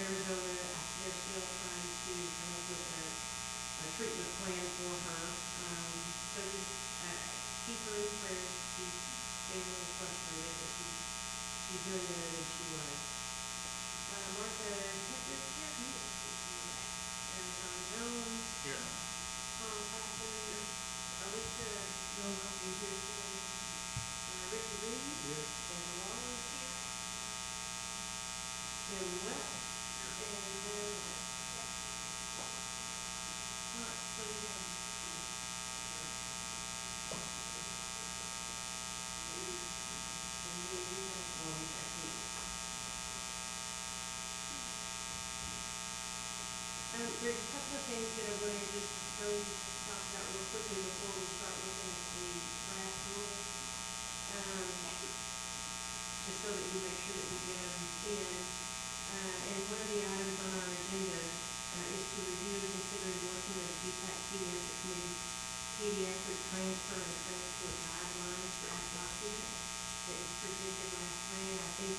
Arizona. They're still trying to come up with a treatment plan for her. So just keep her in prayer. She's getting a little frustrated, but she's doing better than she was. Martha Hedrick here. And John Jones. Here. Tom Clapton. Alicia Nolan is here today. Ricky Reed. Here. And Wallace here. And West. And then so we have there's a couple of things that I'm going to just talk about real quickly before we start looking at the draft rules. Just so that we make sure that we get them in. And one of the items on our agenda is to review and consider endorsement of Medical Cmte pediatric transfer and transport guidelines draft document that was presented last May. I think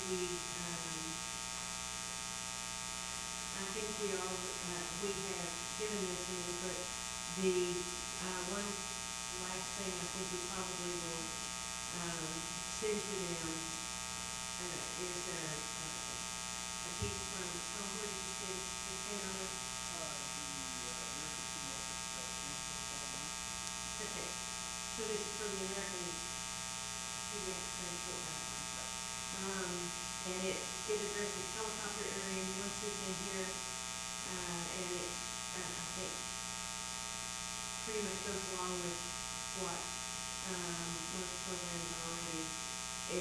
we all we have given this input. The one last thing I think we probably will send to them is a piece from where did you say this came out of? Okay, so this is from the American Pediatric Transport Guidelines. And it addresses helicopter area ambulances in here, and it, I think, pretty much goes along with what most programs are already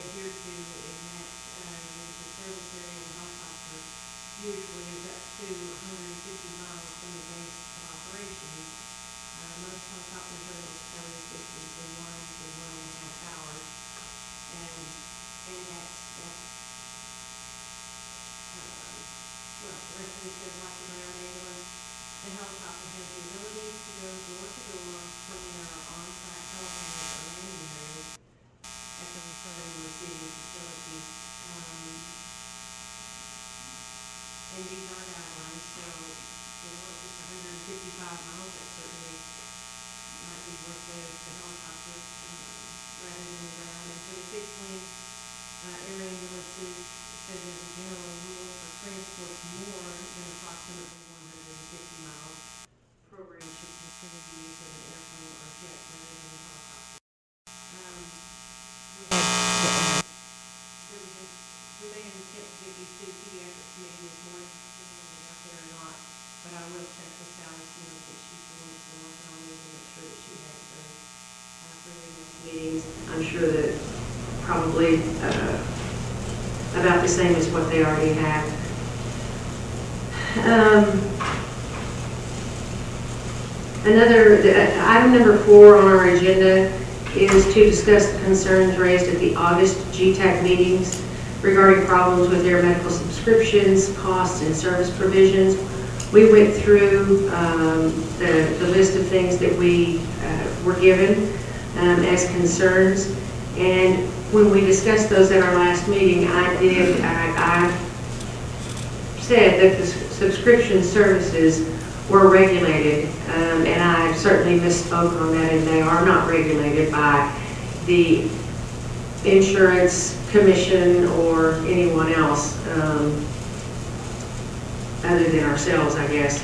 adhere to, in that there's a service area of helicopter usually is up to 150 miles from the base of operations. Most helicopters are able to cover this distance in 1 to 1.5 hours, and that's well, the rest of it says like the ground ambulance, the helicopter has the ability to go door to door when there are on-site telephone or landing areas at the referring and receiving facilities. And these are guidelines, so if it's 155 miles, that certainly might be worth the helicopter rather than the ground. And for the fixed wing air ambulances, says as a general rule for transports more than approximately 150 miles, programs should consider the use of an airplane or jet rather than a helicopter. We may intend to get these to the pediatric committee this morning, whether they're out there or not, but I will check this out as soon as she's the one that's been working on these and make sure that she has those for the next meetings. I'm sure that probably about the same as what they already have. Item number 4 on our agenda is to discuss the concerns raised at the August GTAC meetings regarding problems with their medical subscriptions, costs, and service provisions. We went through the list of things that we were given as concerns, and when we discussed those at our last meeting, I said that the subscription services were regulated, and I certainly misspoke on that, and they are not regulated by the insurance commission or anyone else other than ourselves, I guess.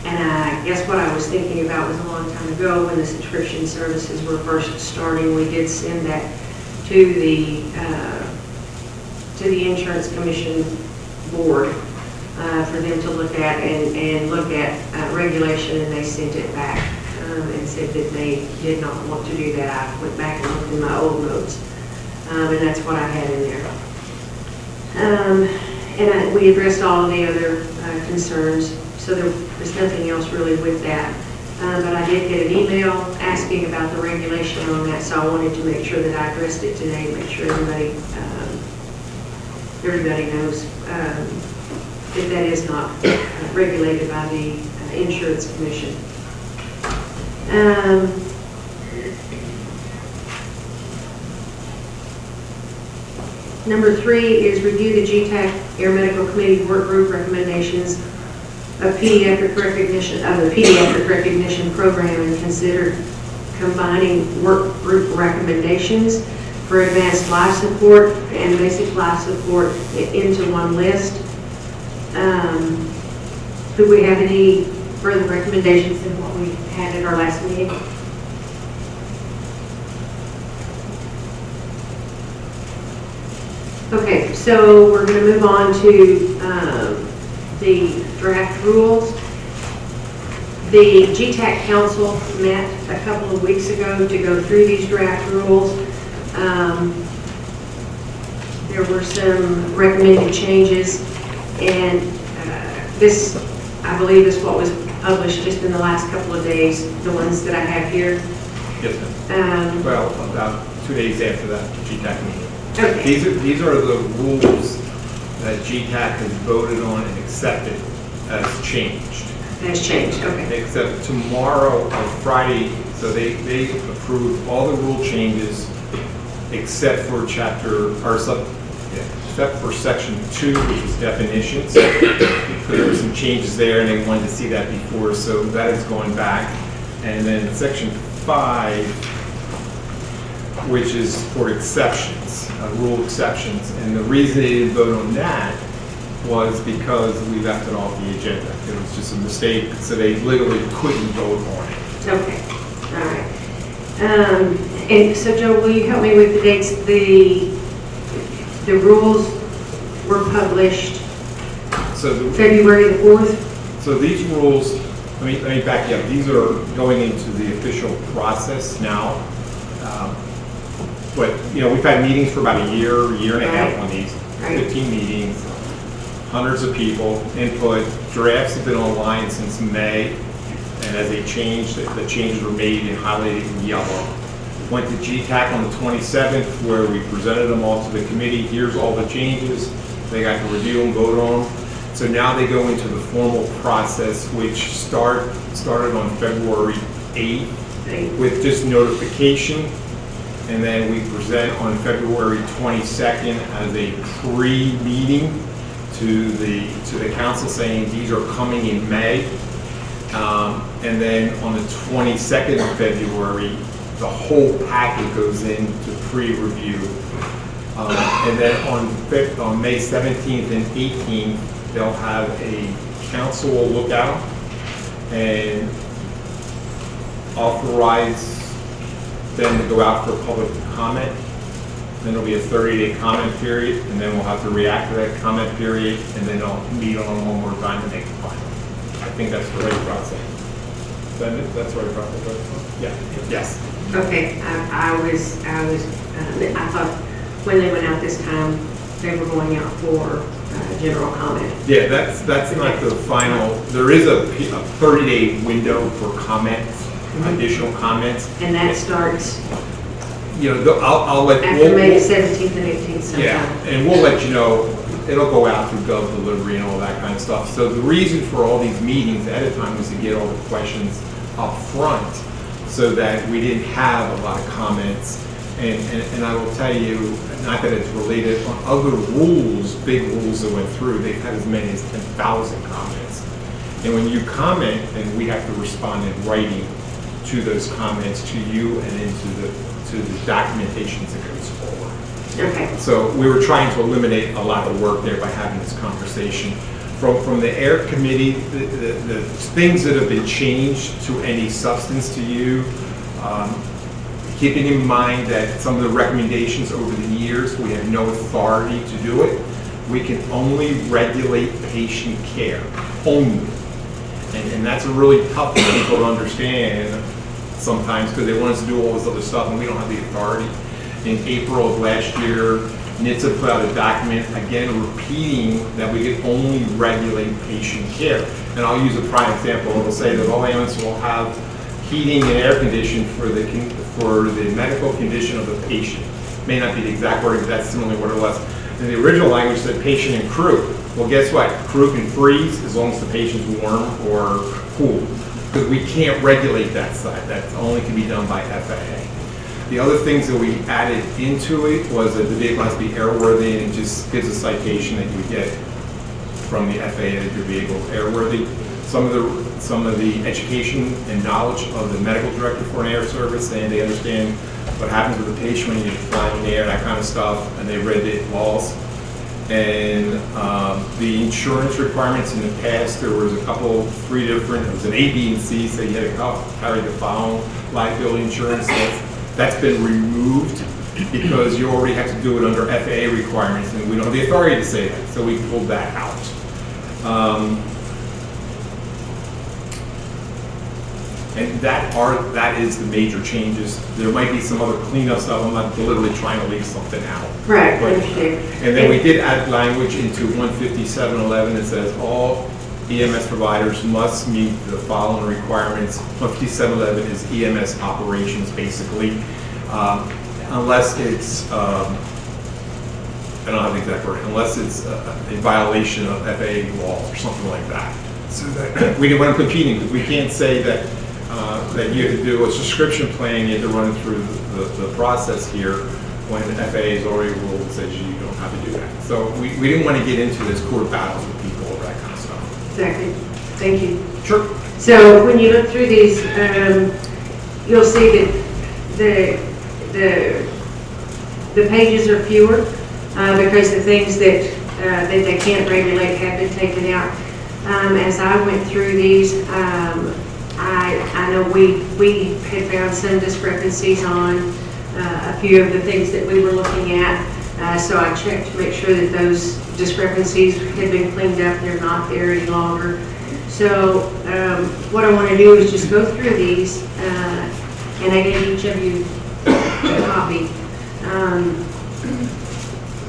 And I guess what I was thinking about was a long time ago when the subscription services were first starting, we did send that to the insurance commission board for them to look at and look at regulation, and they sent it back and said that they did not want to do that. I went back and looked in my old notes, and that's what I had in there. We addressed all of the other concerns, so there's nothing else really with that. But I did get an email asking about the regulation on that, so I wanted to make sure that I addressed it today, make sure everybody knows that that is not regulated by the insurance commission. Number 3 is review the GTAC Air Medical Committee Work Group recommendations of the pediatric recognition program and consider combining work group recommendations for advanced life support and basic life support into one list. Do we have any further recommendations than what we had at our last meeting? Okay, so we're going to move on to the draft rules. The GTAC Council met a couple of weeks ago to go through these draft rules. There were some recommended changes, and this, I believe, is what was published just in the last couple of days, the ones that I have here. Yes, ma'am. Well, about 2 days after that GTAC meeting. Okay. These are the rules that GTAC has voted on and accepted as changed. Has changed, okay. Except tomorrow or Friday, so they approved all the rule changes except for except for section 2, which is definitions. So there were some changes there, and they wanted to see that before, so that is going back. And then section 5, which is for exceptions, rule exceptions. And the reason they didn't vote on that was because we left it off the agenda. It was just a mistake, so they literally couldn't vote on it. Okay, all right. And so, Joe, will you help me with the dates? The rules were published February the 4th? So these rules, let me back you up. These are going into the official process now. But, you know, we've had meetings for about a year and a half on these, 15 meetings, hundreds of people, input. Drafts have been online since May, and as they changed, the changes were made and highlighted in yellow. Went to GTAC on the 27th, where we presented them all to the committee. Here's all the changes. They got to review them, vote on them. So now they go into the formal process, which started on February 8th with just notification. And then we present on February 22nd as a pre-meeting to the council, saying these are coming in May. And then on the 22nd of February, the whole packet goes into pre-review. And then on May 17th and 18th, they'll have a council will look at them and authorize them to go out for public comment. Then there'll be a 30-day comment period, and then we'll have to react to that comment period, and then they'll meet on them one more time to make the final. I think that's the right process. That's the right process, right? Yeah. Yes. Okay. I thought when they went out this time, they were going out for general comment. Yeah, that's not the final. There is a 30-day window for comments. Additional comments. And that starts, you know, I'll let after May 17th and 18th sometime. Yeah, and we'll let you know. It'll go out through Gov Delivery and all that kind of stuff. So the reason for all these meetings ahead of time was to get all the questions up front so that we didn't have a lot of comments. And I will tell you, not that it's related, on other rules, big rules that went through, they've had as many as 10,000 comments. And when you comment, then we have to respond in writing to those comments, to you, and into the documentation that goes forward. Okay. So we were trying to eliminate a lot of work there by having this conversation. From the Air Committee, the things that have been changed to any substance to you, keeping in mind that some of the recommendations over the years, we have no authority to do it. We can only regulate patient care, only. And that's a really tough thing for people to understand sometimes, because they want us to do all this other stuff and we don't have the authority. In April of last year, NHTSA put out a document, again, repeating that we can only regulate patient care. And I'll use a prime example. It'll say that all ambulance will have heating and air conditioning for the medical condition of the patient. May not be the exact wording, but that's similarly what it was. In the original language, it said patient and crew. Well, guess what? Crew can freeze as long as the patient's warm or cool, because we can't regulate that side. That only can be done by FAA. The other things that we added into it was that the vehicle has to be airworthy, and it just gives a citation that you would get from the FAA that your vehicle is airworthy. Some of the education and knowledge of the medical director for an air service, and they understand what happens with the patient when you fly in the air, that kind of stuff, and they read the laws. And the insurance requirements in the past, there was three different, it was an A, B, and C, so you had to carry the following liability insurance. That's been removed because you already have to do it under FAA requirements, and we don't have the authority to say that, so we pulled that out. And that is the major changes. There might be some other cleanup stuff. I'm not literally trying to leave something out. Right, But, understand. and then we did add language into 157.11 that says all EMS providers must meet the following requirements. 157.11 is EMS operations, basically, unless it's, I don't have the exact word, unless it's a violation of FAA law or something like that. So that we didn't want to competing, because we can't say that that you have to do a subscription plan, you have to run it through the process here, when the FAA has already ruled and says you don't have to do that. So we didn't want to get into this court battles with people over that kind of stuff. Exactly. Thank you. Sure. So when you look through these, you'll see that the pages are fewer because the things that they can't regulate have been taken out. As I went through these, I know we had found some discrepancies on a few of the things that we were looking at. So I checked to make sure that those discrepancies had been cleaned up. They're not there any longer. So what I want to do is just go through these, and I gave each of you a copy.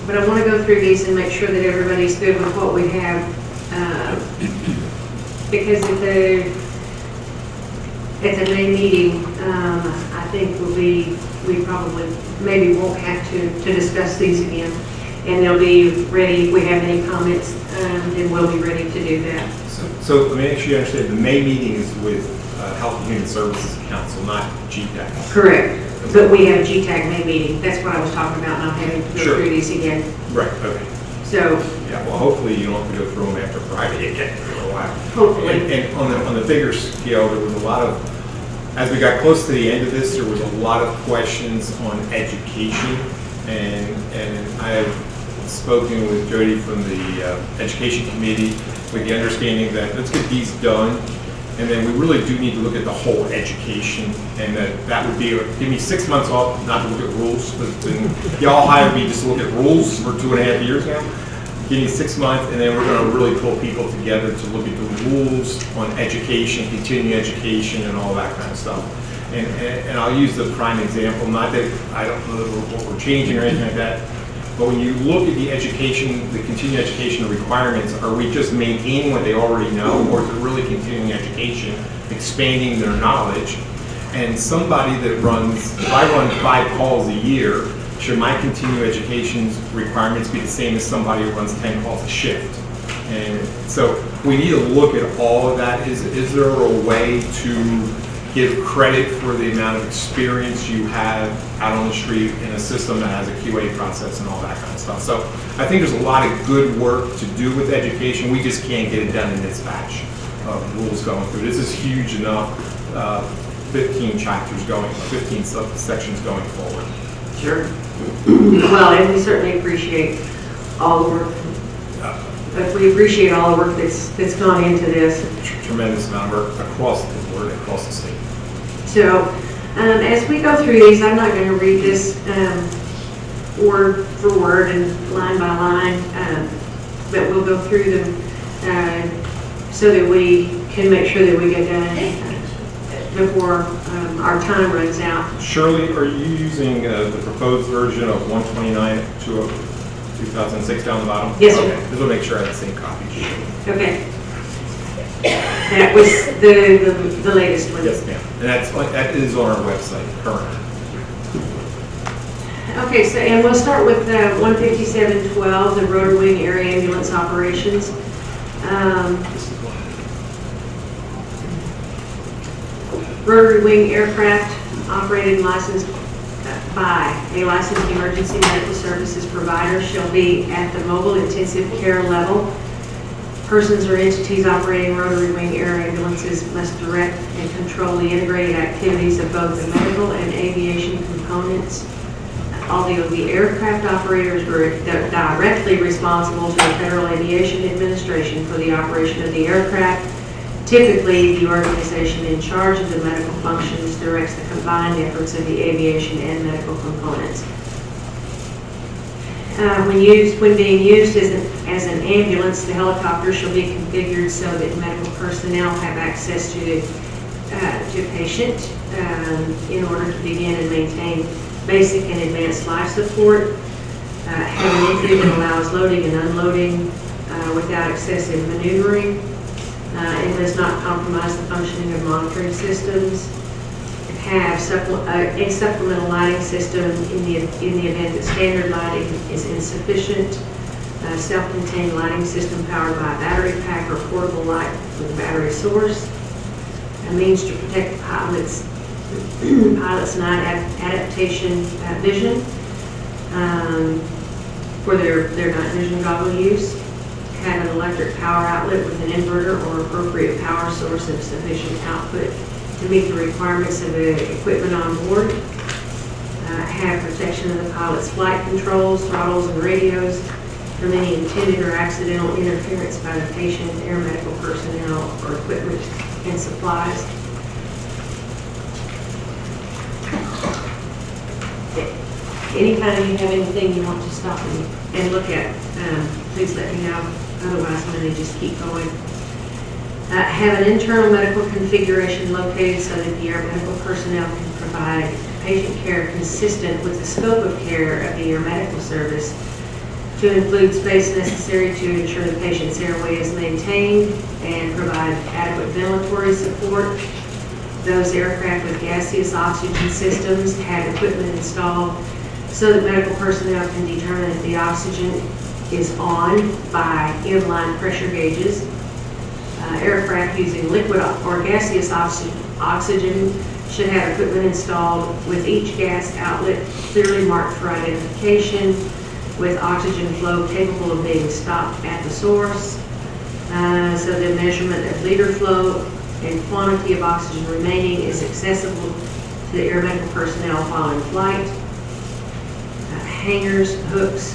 But I want to go through these and make sure that everybody's good with what we have, because at the May meeting, I think we probably maybe won't have to discuss these again, and they'll be ready. If we have any comments, then we'll be ready to do that. So let me make sure you understand, the May meeting is with Health and Human Services Council, not GTAC. Correct. But we have GTAC May meeting. That's what I was talking about, not having to go through these again. Right, okay. So. Yeah, well, hopefully you don't have to go through them after Friday again for a while. Hopefully. And on the bigger scale, there was a lot of, as we got close to the end of this, there was a lot of questions on education. And I have spoken with Jody from the Education Committee with the understanding that let's get these done. And then we really do need to look at the whole education, and that would be, give me 6 months off not to look at rules. Y'all hired me just to look at rules for 2.5 years now. Give me 6 months, and then we're going to really pull people together to look at the rules on education, continuing education, and all that kind of stuff. And I'll use the prime example, not that I don't know what we're changing or anything like that, but when you look at the education, the continuing education requirements, are we just maintaining what they already know, or is it really continuing education, expanding their knowledge? And somebody that runs, if I run 5 calls a year, should my continuing education requirements be the same as somebody who runs 10 calls a shift? And so we need to look at all of that. Is there a way to give credit for the amount of experience you have out on the street in a system that has a QA process and all that kind of stuff? So I think there's a lot of good work to do with education. We just can't get it done in this batch of rules going through. This is huge enough, 15 chapters going, 15 sections going forward. Sure. Well, and we certainly appreciate all the work. But we appreciate all the work that's gone into this. Tremendous amount of work across the board, across the state. So, as we go through these, I'm not going to read this word for word and line by line, but we'll go through them so that we can make sure that we get done before our time runs out. Shirley, are you using the proposed version of 129 to 2006 down the bottom? Yes, sir. Okay, just want to make sure I have the same copy. Okay. That was the latest one. Yes, ma'am. And that is on our website currently. Okay, so and we'll start with 157.12, the rotor wing air ambulance operations. Rotary wing aircraft operated and licensed by a licensed emergency medical services provider shall be at the mobile intensive care level. Persons or entities operating rotary wing air ambulances must direct and control the integrated activities of both the medical and aviation components. Although the aircraft operators were directly responsible to the Federal Aviation Administration for the operation of the aircraft, typically the organization in charge of the medical functions directs the combined efforts of the aviation and medical components. When being used as an ambulance, the helicopter shall be configured so that medical personnel have access to the patient in order to begin and maintain basic and advanced life support. Have an entry that allows loading and unloading without excessive maneuvering and does not compromise the functioning of monitoring systems. Have a supplemental lighting system in the event that standard lighting is insufficient. Self-contained lighting system powered by a battery pack or portable light with a battery source. A means to protect the pilot's night adaptation vision for their night vision goggle use. Have an electric power outlet with an inverter or appropriate power source of sufficient output to meet the requirements of the equipment on board. Have protection of the pilot's flight controls, throttles, and radios from any intended or accidental interference by the patient, air medical personnel, or equipment and supplies. Anytime you have anything you want to stop and look at, please let me know. Otherwise, I'm going to just keep going. Have an internal medical configuration located so that the air medical personnel can provide patient care consistent with the scope of care of the air medical service, to include space necessary to ensure the patient's airway is maintained and provide adequate ventilatory support. Those aircraft with gaseous oxygen systems have equipment installed so that medical personnel can determine if the oxygen is on by inline pressure gauges. Aircraft using liquid or gaseous oxygen should have equipment installed with each gas outlet clearly marked for identification, with oxygen flow capable of being stopped at the source, so the measurement of liter flow and quantity of oxygen remaining is accessible to the air medical personnel while in flight. Hangers, hooks,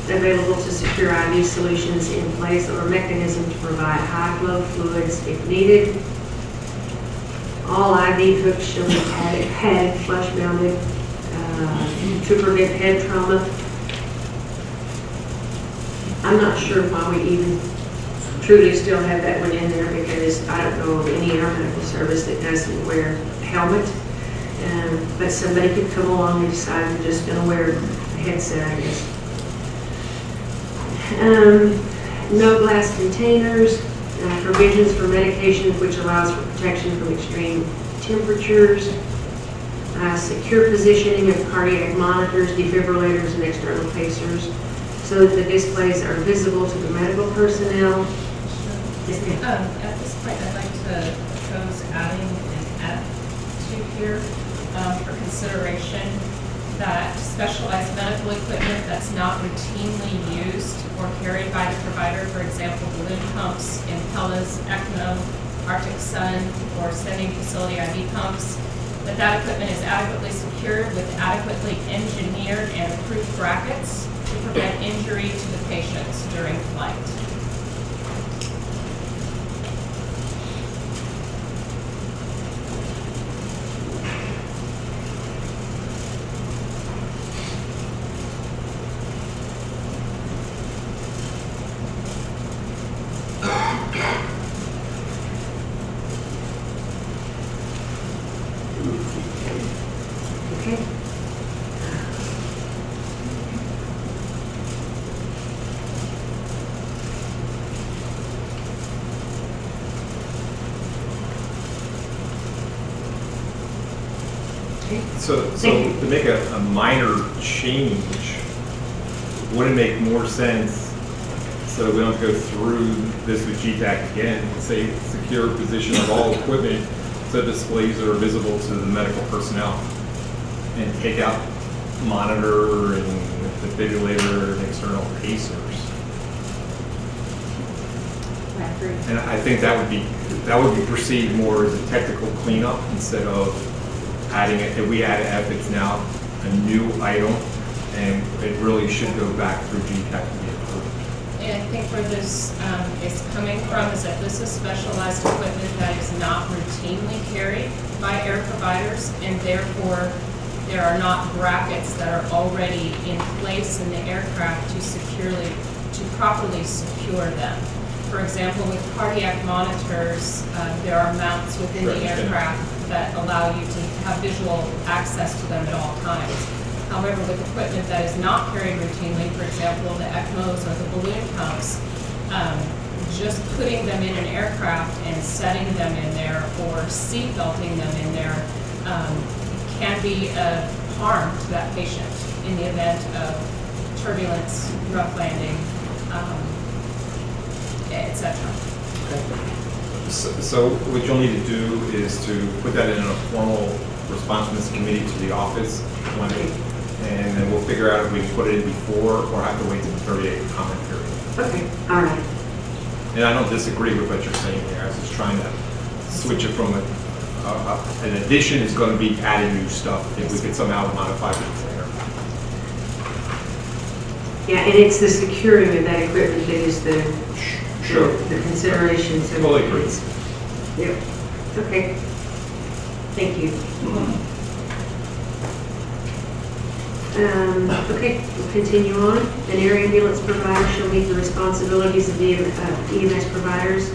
available to secure IV solutions in place or mechanism to provide high flow fluids if needed. All IV hooks shall be padded, flush mounted to prevent head trauma. I'm not sure why we even truly still have that one in there, because I don't know of any air medical service that doesn't wear a helmet. But somebody could come along and decide they're just going to wear a headset, I guess. No glass containers, provisions for medications which allows for protection from extreme temperatures, secure positioning of cardiac monitors, defibrillators, and external pacers so that the displays are visible to the medical personnel. At this point, I'd like to propose adding an F to here for consideration, that specialized medical equipment that's not routinely used or carried by the provider, for example, balloon pumps, impellas, ECMO, Arctic Sun, or sending facility IV pumps, that equipment is adequately secured with adequately engineered and approved brackets to prevent injury to the patients during flight. Okay. So to make a minor change, would it make more sense, so we don't have to go through this with GTAC again, say secure position of all equipment so displays are visible to the medical personnel? and take out monitor and defibrillator and external pacers. And I think that would be perceived more as a technical cleanup instead of adding it. If we add F, it's now a new item, and it really should go back through GTAC to be approved. And I think where this is coming from is that this is specialized equipment that is not routinely carried by air providers, and therefore there are not brackets that are already in place in the aircraft to properly secure them. For example, with cardiac monitors, there are mounts within the aircraft that allow you to have visual access to them at all times. However, with equipment that is not carried routinely, for example, the ECMOs or the balloon pumps, just putting them in an aircraft and setting them in there or seat belting them in there can be a harm to that patient in the event of turbulence, rough landing, etc. So what you'll need to do is to put that in a formal response from this committee to the office, and then we'll figure out if we can put it in before or have to wait till the 38 comment period. Okay, all right. And I don't disagree with what you're saying there. I was just trying to switch it from an addition is going to be adding new stuff. If we could somehow modify it later. Yeah, and it's the security of that equipment that is the consideration. So totally agree. Yep. Okay. Thank you. Okay, we'll continue on. An air ambulance provider shall meet the responsibilities of EMS providers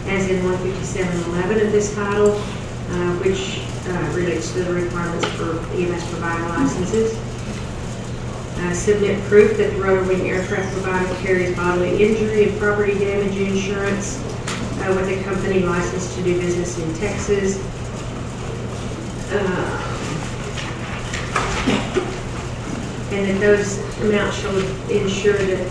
as in 157.11 of this title, which relates to the requirements for EMS provider licenses. Submit proof that the rotor wing aircraft provider carries bodily injury and property damage insurance with a company licensed to do business in Texas. And that those amounts shall ensure that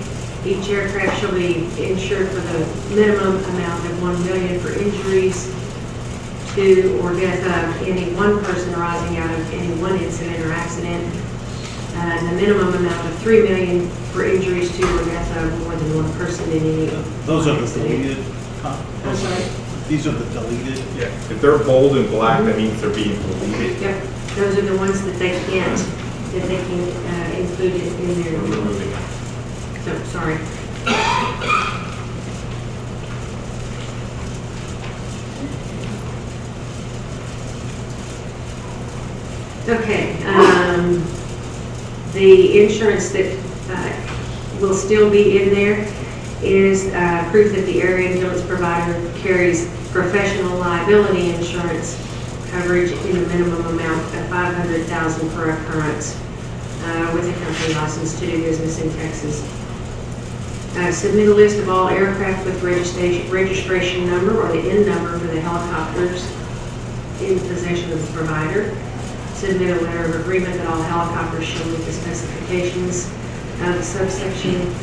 each aircraft shall be insured for the minimum amount of $1 million for injuries to or death of any one person arising out of any one incident or accident, and the minimum amount of $3 million for injuries to or death of more than one person in any Those are the incident. deleted. I'm sorry? These are the deleted. Yeah. If they're bold and black, that means they're being deleted. Yep. Those are the ones that they can't, that they can include it in their. We're removing it. So, sorry. Okay, the insurance that will still be in there is proof that the air ambulance provider carries professional liability insurance coverage in the minimum amount of $500,000 per occurrence with a company license to do business in Texas. Submit a list of all aircraft with registration number or the N number for the helicopters in possession of the provider. Submit a letter of agreement that all helicopters shall meet the specifications of subsection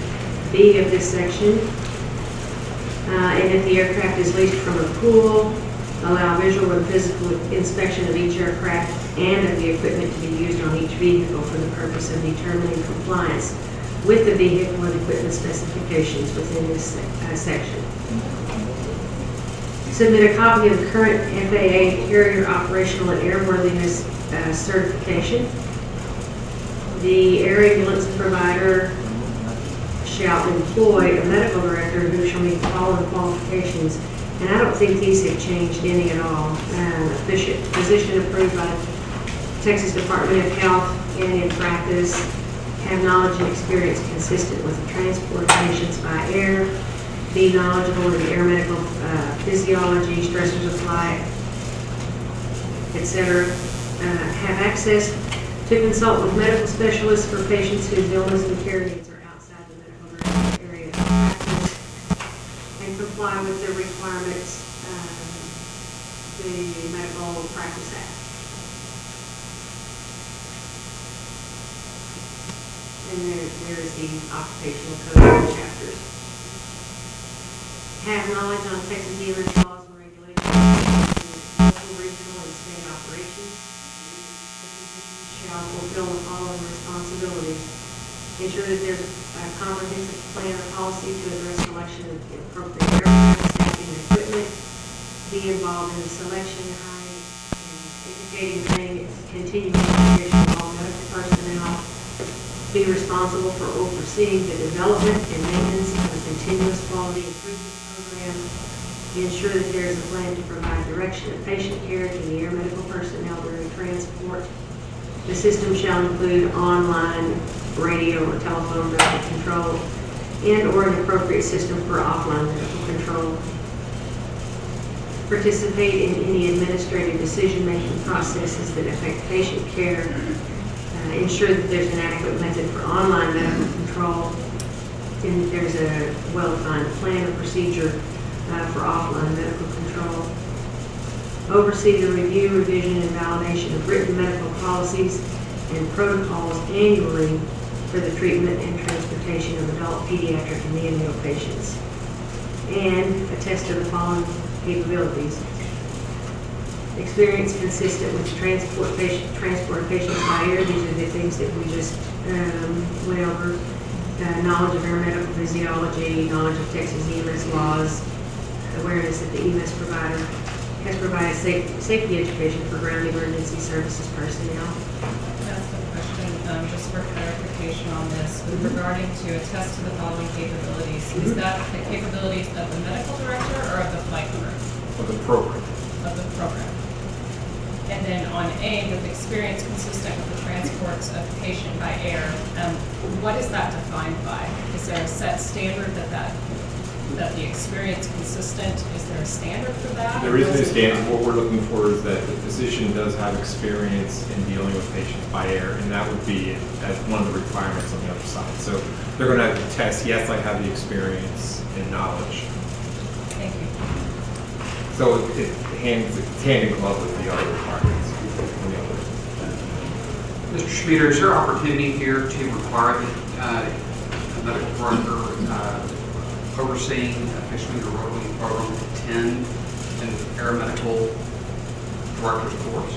B of this section. And if the aircraft is leased from a pool, allow visual and physical inspection of each aircraft and of the equipment to be used on each vehicle for the purpose of determining compliance with the vehicle and equipment specifications within this section. Submit a copy of the current FAA carrier operational and airworthiness certification. The air ambulance provider shall employ a medical director who shall meet the following qualifications. And I don't think these have changed any at all. Physician approved by the Texas Department of Health and in practice, have knowledge and experience consistent with the transport of patients by air, be knowledgeable of the air medical physiology, stressors of flight, etc. Have access to consult with medical specialists for patients whose illness and care needs are outside the medical director's area of practice, and comply with the requirements of the Medical Practice Act. And there is the occupational code chapters. Have knowledge on Texas EMS laws and regulations, local, regional, and state operations. The physician shall fulfill the following responsibilities. Ensure that there's a comprehensive plan or policy to address selection of the appropriate aircraft, staffing, and equipment. Be involved in the selection, hiring, and educating, training, and continuing education of all medical personnel. Be responsible for overseeing the development and maintenance of a continuous quality improvement program. Ensure that there is a plan to provide direction of patient care to the air medical personnel during transport. The system shall include online, radio, or telephone medical control, and or an appropriate system for offline medical control. Participate in any administrative decision-making processes that affect patient care. Ensure that there's an adequate method for online medical control, and that there's a well-defined plan or procedure for offline medical control. Oversee the review, revision, and validation of written medical policies and protocols annually for the treatment and transportation of adult, pediatric, and neonatal patients. And attest to the following capabilities. Experience consistent with transport of patients by air. These are the things that we just went over. Knowledge of air medical physiology, knowledge of Texas EMS laws, awareness that the EMS provider has provided safety education for ground emergency services personnel. That's the question, just for clarification on this, regarding to attest to the following capabilities. Is that the capabilities of the medical director or of the flight crew? Of the program. Of the program. And then on A, with experience consistent with the transports of patient by air, what is that defined by? Is there a set standard that the experience consistent, is there a standard for that? There is no standard. What we're looking for is that the physician does have experience in dealing with patients by air, and that would be as one of the requirements on the other side. So they're going to have to test, yes, I have the experience and knowledge. Thank you. So it's hand in glove with the other requirements. Mr. Schmieder, is there opportunity here to require that a medical director overseeing a fixed wing or rotary program attend an aeromedical director's course?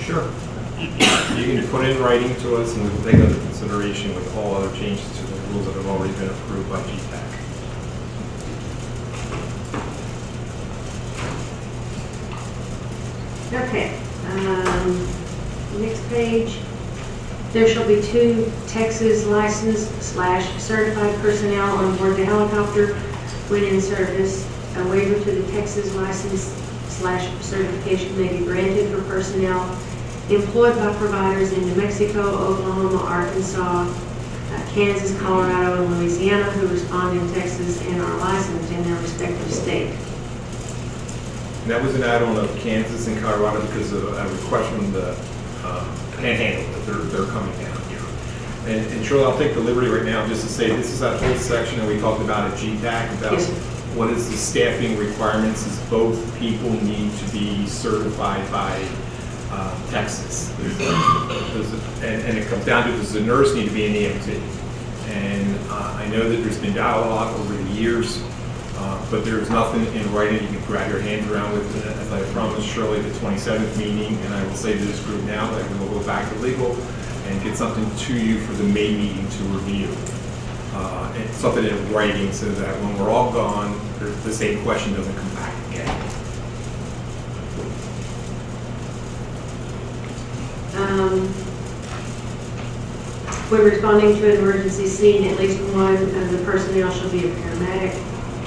Sure. You can put it in writing to us, and we'll take under consideration with all other changes to the rules that have already been approved by GTAC. Okay, next page. There shall be 2 Texas licensed / certified personnel on board the helicopter when in service. A waiver to the Texas license / certification may be granted for personnel employed by providers in New Mexico, Oklahoma, Arkansas, Kansas, Colorado, and Louisiana who respond in Texas and are licensed in their respective state. And that was an add-on of Kansas and Colorado because of a request from the Panhandle that they're coming down here. And Shirley, I'll take the liberty right now just to say this is that whole section that we talked about at GTAC about what is the staffing requirements is both people need to be certified by Texas. And it comes down to does the nurse need to be an EMT? And I know that there's been dialogue over the years, but there's nothing in writing you can grab your hands around with. As I promised Shirley the 27th meeting, and I will say to this group now that we will go back to legal and get something to you for the May meeting to review. And something in writing so that when we're all gone, the same question doesn't come back again. When responding to an emergency scene, at least one of the personnel shall be a paramedic.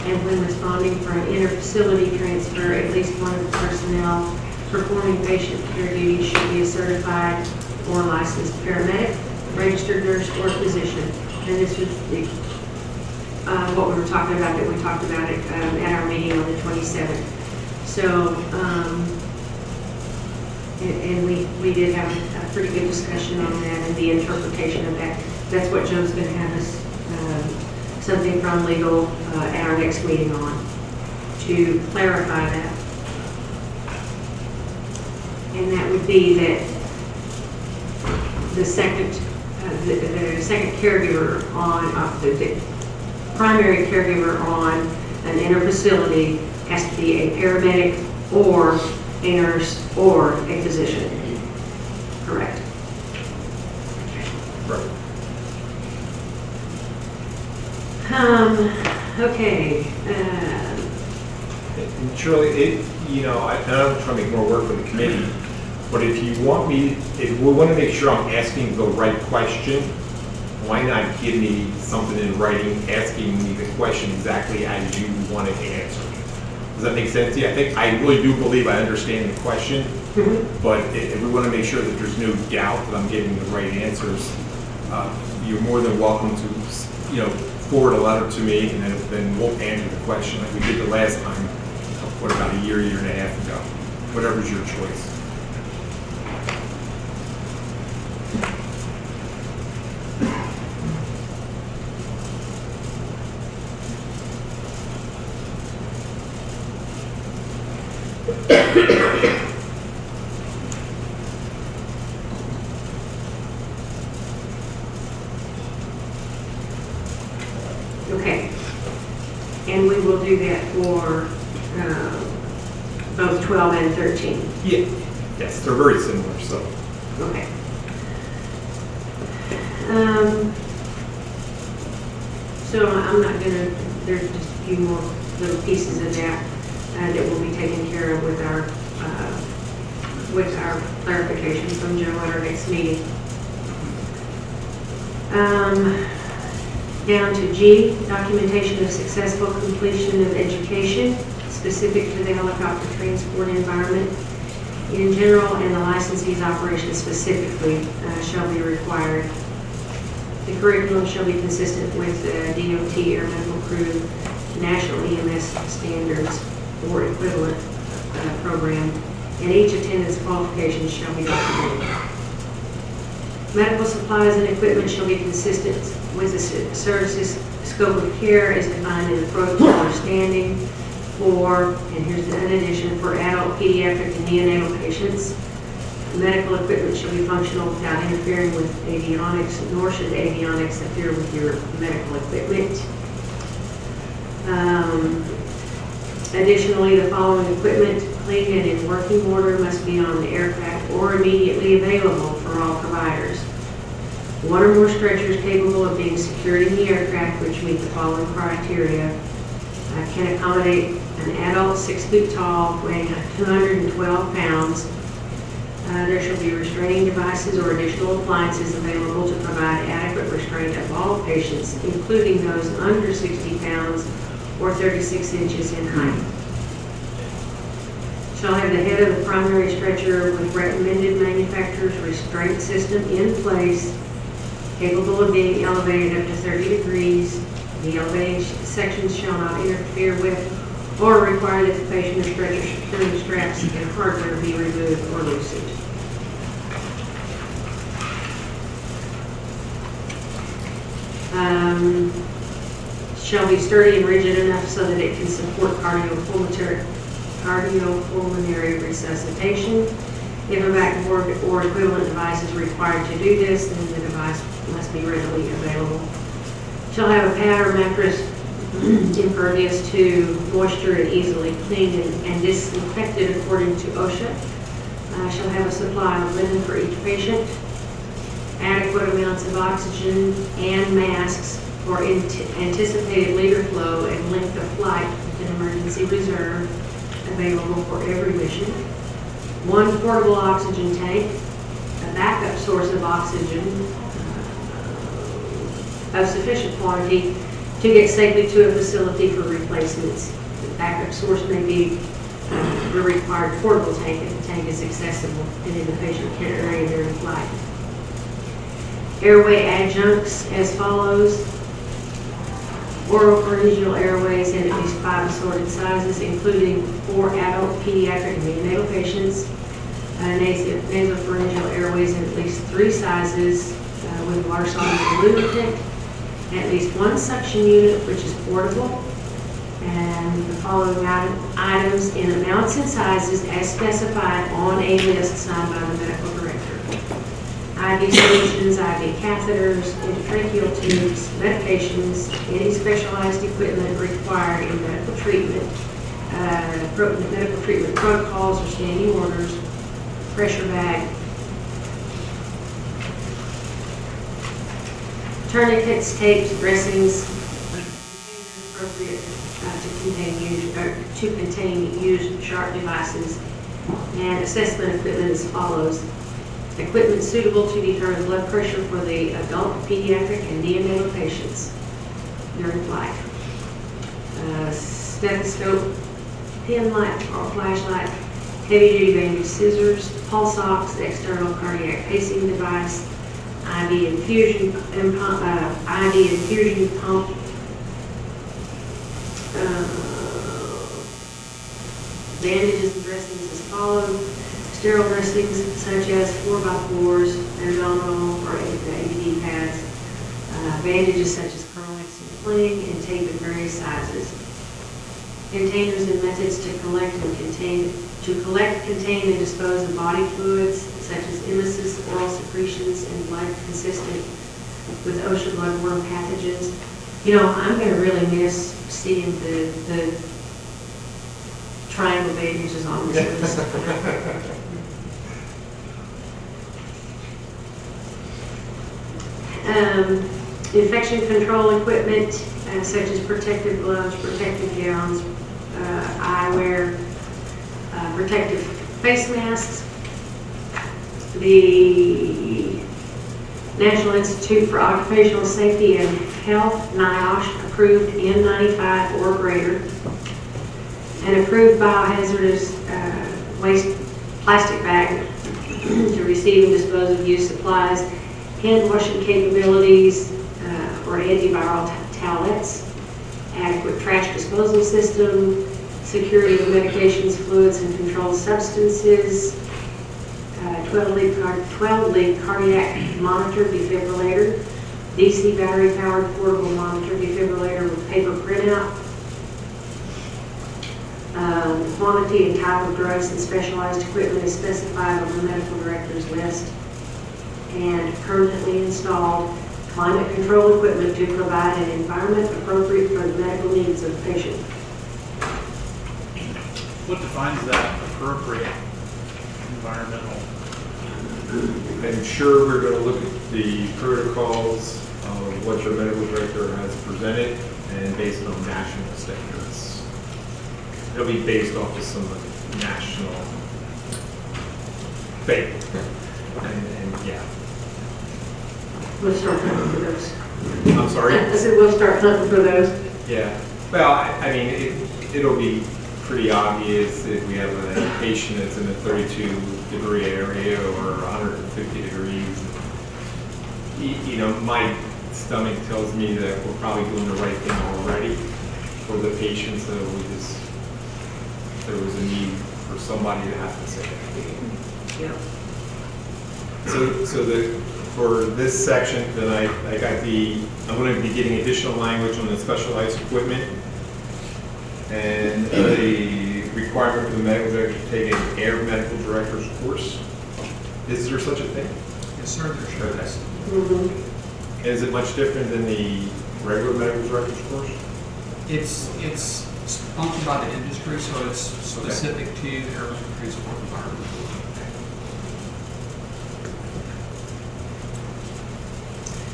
And when responding for an inter-facility transfer, at least one of the personnel performing patient care duties should be a certified or licensed paramedic, registered nurse, or physician. And this was the, what we were talking about, that we talked about it at our meeting on the 27th. So, and we did have a pretty good discussion on that and the interpretation of that. That's what Joe's going to have us something from legal at our next meeting on to clarify that. And that would be that the second caregiver on the primary caregiver on an inter-facility has to be a paramedic or a nurse, or a physician. Correct. Right. Okay. And Shirley, and I'm trying to make more work for the committee, but if we want to make sure I'm asking the right question, why not give me something in writing asking me the question exactly as you want it answered? Does that make sense to you? I really do believe I understand the question, but if we want to make sure that there's no doubt that I'm getting the right answers, you're more than welcome to, forward a letter to me, and then we'll answer the question like we did the last time, about a year and a half ago. Whatever's your choice. Okay. And we will do that for both 12 and 13. Yeah. Yes, they're very similar, so. Okay. So I'm not going to, there's just a few more little pieces of that that will be taken care of with our clarification from Joe at our next meeting. Down to G, documentation of successful completion of education specific to the helicopter transport environment in general, and the licensee's operation specifically shall be required. The curriculum shall be consistent with the DOT Air Medical Crew National EMS standards or equivalent program, and each attendance qualification shall be documented. Medical supplies and equipment shall be consistent with the services scope of care as defined in the protocol or standing for, and here's an addition, for adult, pediatric, and neonatal patients. Medical equipment shall be functional without interfering with avionics, nor should avionics interfere with your medical equipment. Additionally, the following equipment, clean and in working order, must be on the aircraft or immediately available for all providers. One or more stretchers capable of being secured in the aircraft, which meet the following criteria, can accommodate an adult 6 feet tall, weighing 212 pounds. There shall be restraining devices or additional appliances available to provide adequate restraint of all patients, including those under 60 pounds or 36 inches in height. Shall have the head of the primary stretcher with recommended manufacturer's restraint system in place, capable of being elevated up to 30 degrees. The elevating sections shall not interfere with or require that the patient or stretcher securing straps and hardware be removed or loosened. Shall be sturdy and rigid enough so that it can support cardiopulmonary resuscitation. If a backboard or equivalent device is required to do this, then the device must be readily available. Shall have a pad or mattress impervious to moisture and easily cleaned and disinfected according to OSHA. Shall have a supply of linen for each patient, adequate amounts of oxygen and masks for anticipated leader flow and length of flight with an emergency reserve available for every mission. One portable oxygen tank, a backup source of oxygen of sufficient quantity to get safely to a facility for replacements. The backup source may be the required portable tank if the tank is accessible and if the patient can't remain during flight. Airway adjuncts as follows. Oropharyngeal airways in at least 5 assorted sizes, including 4 adult, pediatric, and neonatal patients. Nasopharyngeal airways in at least 3 sizes with water soluble lubricant. At least 1 suction unit, which is portable. And the following items in amounts and sizes as specified on a list signed by the medical director. IV solutions, IV catheters, endotracheal tubes, medications, any specialized equipment required in medical treatment, medical treatment protocols or standing orders, pressure bag, tourniquets, tapes, dressings, appropriate to contain used sharp devices, and assessment equipment as follows. Equipment suitable to determine blood pressure for the adult, pediatric, and neonatal patients during flight. Stethoscope, pen light or flashlight, heavy-duty bandage scissors, pulse ox, external cardiac pacing device, IV infusion pump, bandages and dressings as follows. Sterile dressings such as 4x4s, abdominal or ABD pads, bandages such as Curlex and Fling, and tape in various sizes. Containers and methods to collect, contain, and dispose of body fluids such as emesis, oral secretions, and blood consistent with OSHA bloodborne pathogens. You know, I'm going to really miss seeing the triangle bandages on this list. Infection control equipment such as protective gloves, protective gowns, eyewear, protective face masks. The National Institute for Occupational Safety and Health, NIOSH, approved N95 or greater, an approved biohazardous waste plastic bag to receive and dispose of used supplies, hand washing capabilities or antiviral towelettes, adequate trash disposal system, security of medications, fluids, and controlled substances, 12-lead cardiac monitor defibrillator, DC battery-powered portable monitor defibrillator with paper printout, quantity and type of drugs and specialized equipment is specified on the medical director's list, and permanently installed climate control equipment to provide an environment appropriate for the medical needs of the patient. What defines that appropriate environmental? I'm sure we're going to look at the protocols of what your medical director has presented and based on national standards. It'll be based off of some national thing. And yeah. We'll start hunting for those. I'm sorry? I said we'll start hunting for those. Yeah. Well, I mean, it'll be pretty obvious if we have a patient that's in a 32-degree area or 150 degrees. You know, my stomach tells me that we're probably doing the right thing already for the patient, so there was a need for somebody to have to say that. Yep. For this section, then I'm going to be getting additional language on the specialized equipment and a requirement for the medical director to take an air medical director's course. Is there such a thing? Yes, sir, there sure is. Mm-hmm. Is it much different than the regular medical director's course? It's sponsored by the industry, so it's specific to the airport transport environment.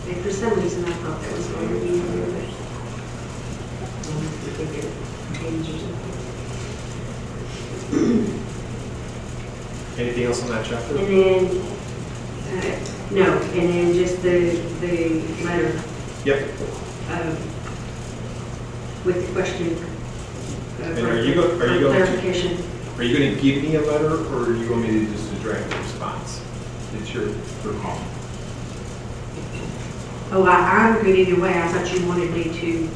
And for some reason, I thought that was going to be in there, but Anything else on that chapter? and then, no, and then just the letter Yep. with the question. And are you going clarification. Are you going to give me a letter, or are you going me to just draft a response? It's your call. Oh, I'm good either way. I thought you wanted me to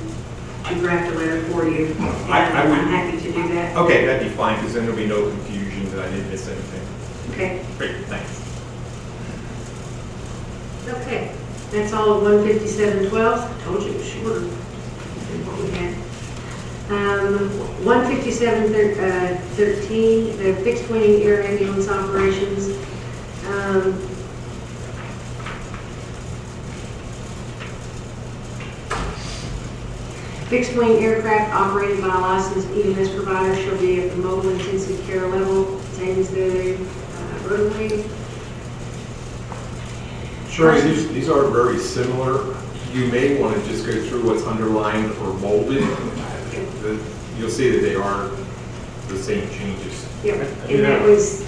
draft a letter for you. I would. I'm happy to do that. Okay, that'd be fine, because then there'll be no confusion that I didn't miss anything. Okay. Great, thanks. Okay. That's all of 157.12. I told you it was shorter than what we had. 157.13, the fixed wing air ambulance operations. Fixed-wing aircraft operated by a licensed EMS provider shall be at the mobile intensive care level, same as the rotary. Sure, these are very similar. You may want to just go through what's underlined or bolded. You'll see that they are the same changes. Yep, and that was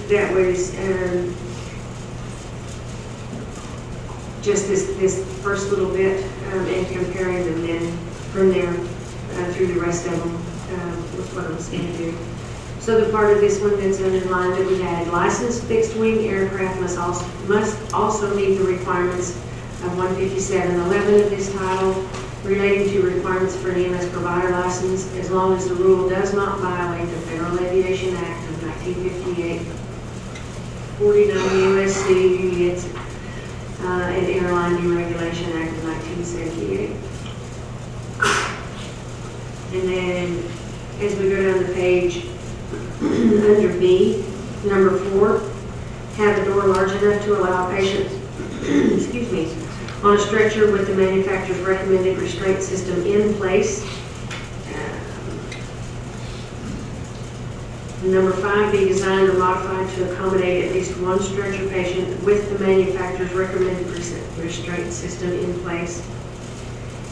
just this first little bit, and comparing them then from there through the rest of them was what I was going to do. So the part of this one that's underlined that we had, licensed fixed-wing aircraft must also meet the requirements of 157.11 of this title relating to requirements for an EMS provider license, as long as the rule does not violate the Federal Aviation Act of 1958, 49 USC units, and Airline Deregulation Act of 1978. And then, as we go down the page, under B, number 4, have a door large enough to allow a patient, excuse me, on a stretcher with the manufacturer's recommended restraint system in place. Number 5, be designed or modified to accommodate at least one stretcher patient with the manufacturer's recommended restraint system in place.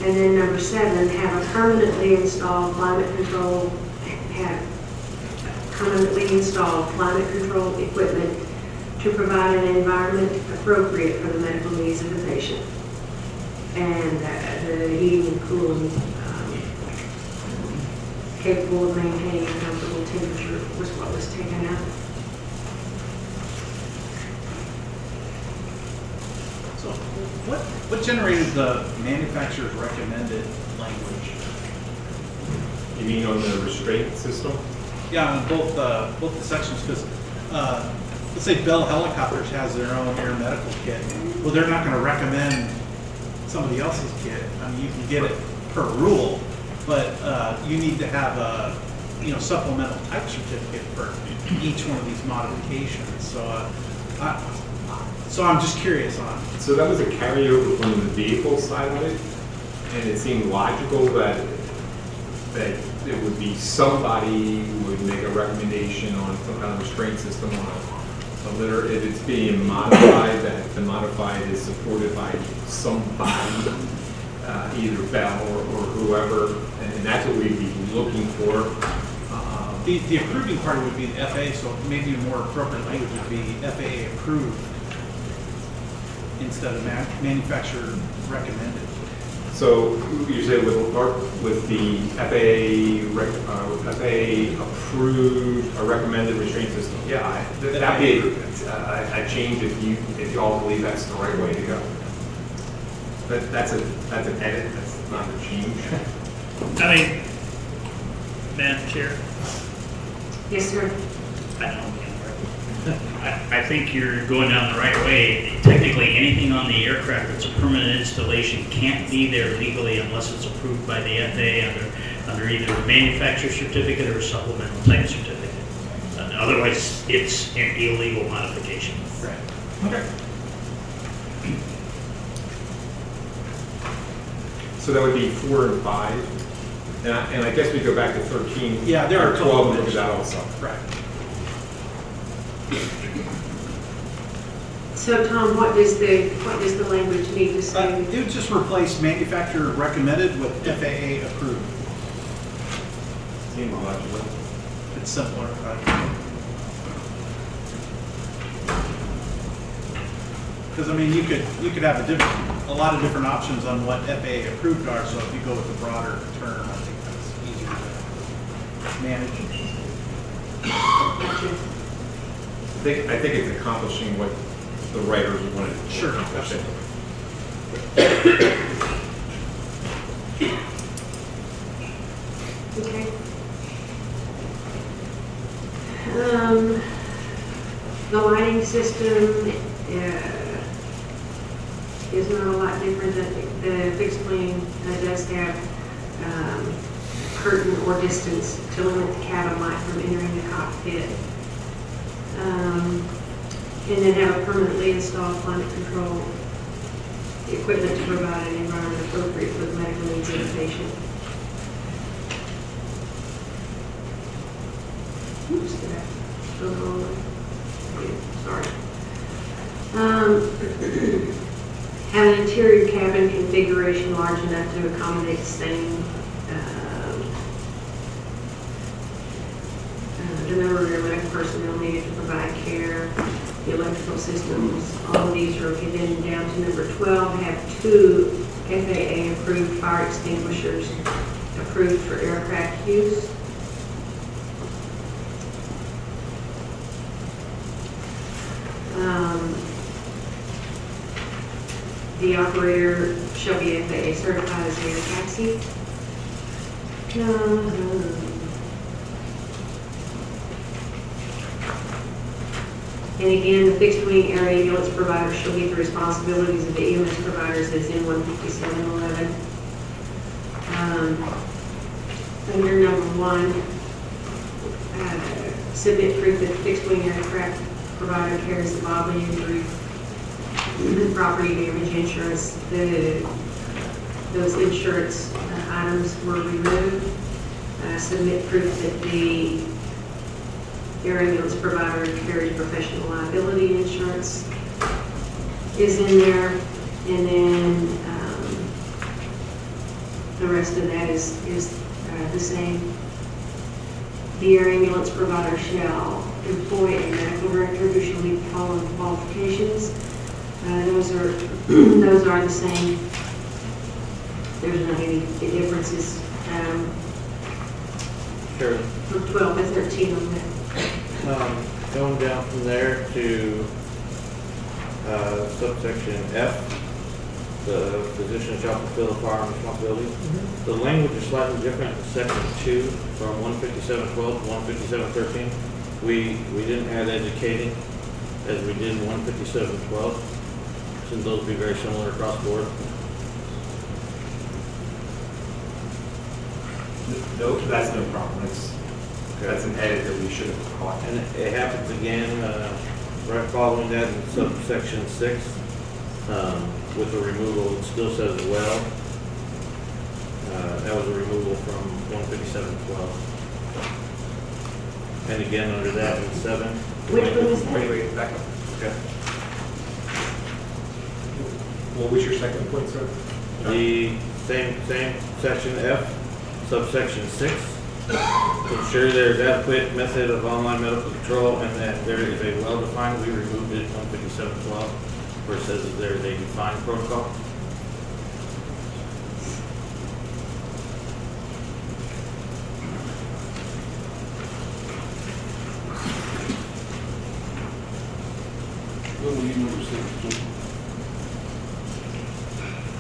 And then number 7, have a permanently installed climate control equipment to provide an environment appropriate for the medical needs of the patient. And the heating and cooling capable of maintaining a comfortable temperature was what was taken out. So what generated the manufacturer's recommended language? You mean on the restraint system? Yeah, on both the sections, because let's say Bell Helicopters has their own air medical kit. Well, they're not going to recommend somebody else's kit. I mean, you can get it per rule, but you need to have a supplemental type certificate for each one of these modifications. So I'm just curious on. So that was a carryover from the vehicle side of it, and it seemed logical that it would be somebody who would make a recommendation on some kind of restraint system on a litter. If it's being modified, that the modified is supported by somebody, either Bell or whoever, and that's what we'd be looking for. The approving party would be the FAA, so maybe a more appropriate language would be FAA approved instead of manufacturer recommended. So you say with the FAA approved or recommended restraint system? Yeah, that'd be a change if you all believe that's the right way to go. That's an edit. That's not a change. I mean, Madam Chair, Yes, sir. I think you're going down the right way. Technically, anything on the aircraft that's a permanent installation can't be there legally unless it's approved by the FAA under either a manufacturer certificate or a supplemental type certificate. Otherwise, it's an illegal modification. Right. Okay. So that would be 4 and 5. And I guess we go back to 13. Yeah, there are 12 and look at mentions. that also. Right. So Tom, what does the language need to say? It would just replace manufacturer recommended with FAA approved. Seems logical. It's simpler, right? Because I mean, you could have a lot of different options on what FAA approved are. So if you go with the broader term, I think that's easier to manage. Gotcha. I think it's accomplishing what the writers wanted to Sure, accomplish. Okay. The lighting system is not a lot different. The fixed wing does have curtain or distance to limit the cabin light from entering the cockpit. And then have a permanently installed climate control equipment to provide an environment appropriate for the medical needs of the patient. Oops, did I go the wrong way? I did, sorry. Have an interior cabin configuration large enough to accommodate the same the number of your medical personnel needed to provide care, the electrical systems, all of these are okay. Then down to number 12, have 2 FAA approved fire extinguishers approved for aircraft use. The operator shall be FAA certified as air taxi. And again, the fixed wing air ambulance provider shall meet the responsibilities of the EMS providers as in 15711. Under number 1, submit proof that the fixed wing aircraft provider carries the bodily injury, the property damage insurance. Those insurance items were removed. Submit proof that the air ambulance provider carries professional liability insurance is in there, and then the rest of that is the same. The air ambulance provider shall employ a medical director who shall meet the following qualifications. Those are the same. There's not any differences Sure. from 12 to 13 on that. Going down from there to subsection F, the physician shall fulfill the following responsibilities. The language is slightly different in section 2 from 157.12 to 157.13. We didn't add educating as we did in 157.12, since those would be very similar across the board. No, that's no problem. That's an edit that we should have caught. And it happens again right following that in subsection 6 with the removal. It still says well. That was a removal from 157.12. And again under that in 7. Which one is that? Wait, back up. Okay. What was your second point, sir? The same section F, subsection 6. To ensure there's adequate method of online medical control and that there is a well-defined, we removed it in 157.12, where it says that there is a defined protocol.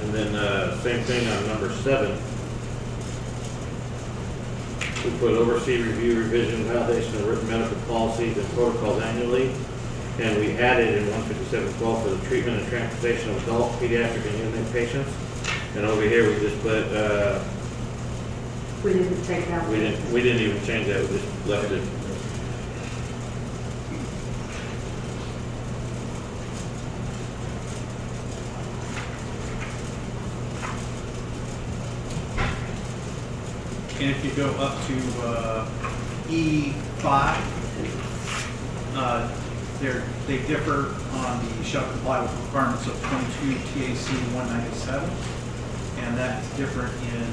And then same thing on number 7. We put oversee, review, revision, validation of written medical policies and protocols annually. And we added in 157.12 for the treatment and transportation of adult, pediatric, and infant patients. And over here, we just put, We didn't take that one. we didn't even change that, we just left it. And if you go up to E5, they differ on the shall comply with requirements of 22 TAC 197, and that's different in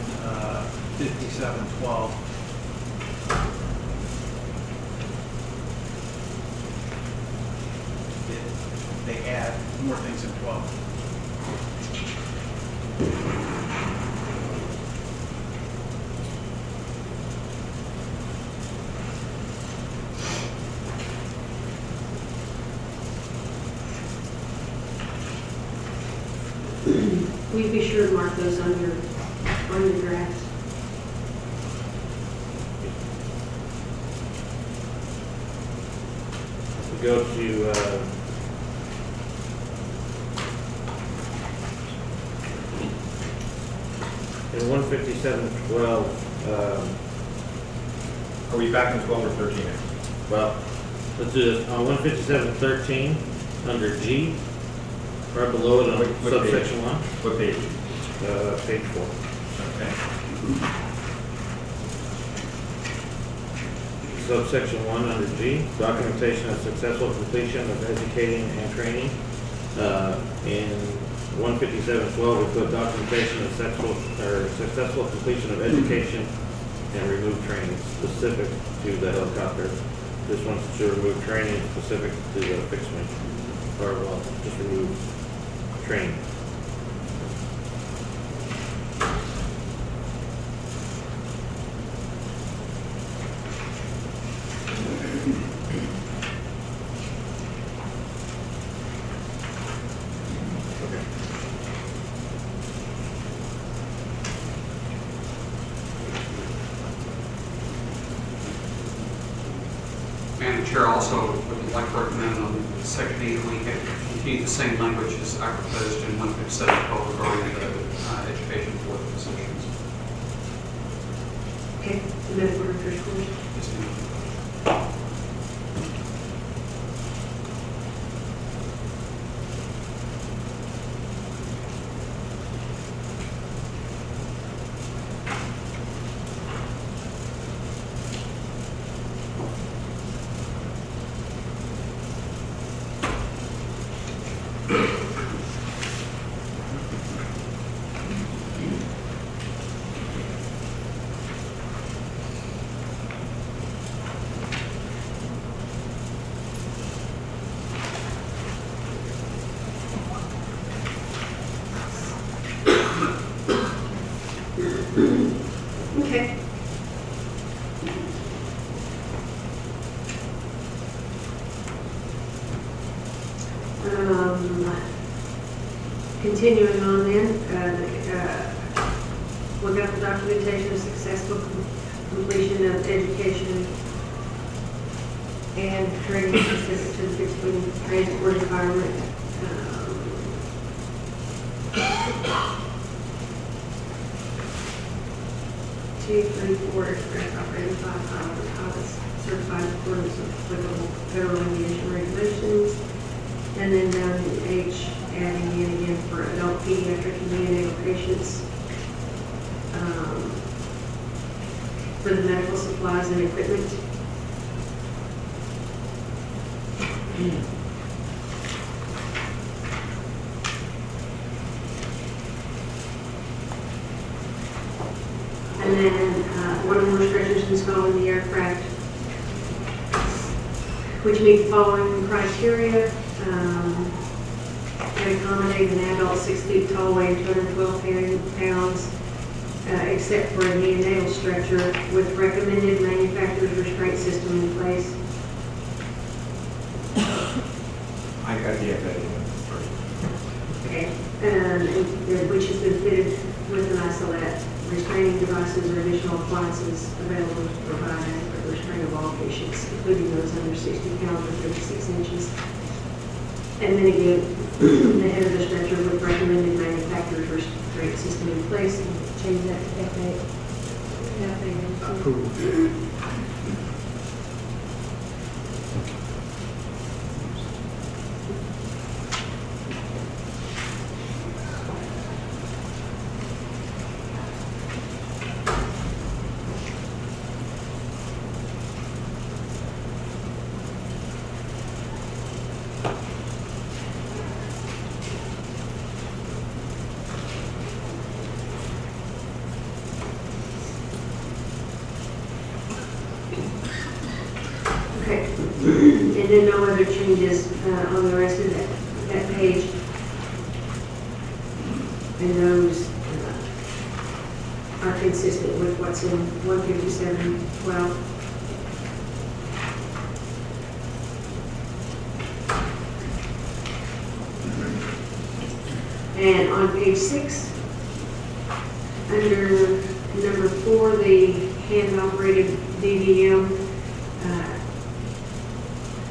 57.12. They add more things in 12. Will you be sure to mark those on your drafts? We go to in 157.12, Are we back in 12 or 13 now? well, let's do this. On 157.13, under G, right below it on What subsection page? 1, What page? page 4. Okay. subsection 1 under G, documentation of successful completion of educating and training. In 157.12, we put documentation of successful completion of education and remove training specific to the helicopter. This one's to remove training specific to the fixed wing, or well, just remove training. And the chair also would like to recommend on section E that we continue the same language as I proposed in 157.12 regarding the education for the physicians. Okay, the medical director's course. Yes, ma'am. Okay. Continuing on then, look up the documentation of successful completion of education and training specific to the fixed wing transport environment. Two, three, four, aircraft operated by pilots certified in accordance with applicable federal aviation regulations. And then down in H, adding in again for adult, pediatric, and neonatal patients, for the medical supplies and equipment. And then one or more structures installed in the aircraft which meet the following criteria. That accommodate an adult 6 feet tall, weighing 212 pounds, except for a neonatal stretcher with recommended manufacturer's restraint system in place. I got the FAA one first. Okay. Which has been fitted with an isolate. Restraining devices or additional appliances available to provide adequate restraint of all patients, including those under 60 pounds or 36 inches. And then again, the head of the stretcher with recommended manufacturer's restraint system in place, and change that to FAA. Approved. Okay. And then no other changes on the rest of that page. And those are consistent with what's in 157.12. And on page 6, under number 4, the hand-operated DVM,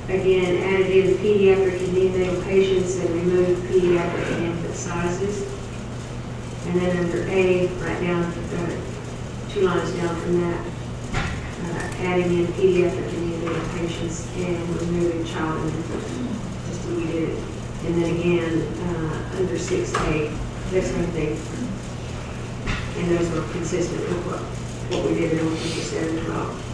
again, added in pediatric and neonatal patients and removed pediatric and infant sizes. And then under A, right down, 2 lines down from that, adding in pediatric and neonatal patients and removing child and infant, just as we did. And then again, under 6A, that same thing. And those are consistent with what we did in 157.12.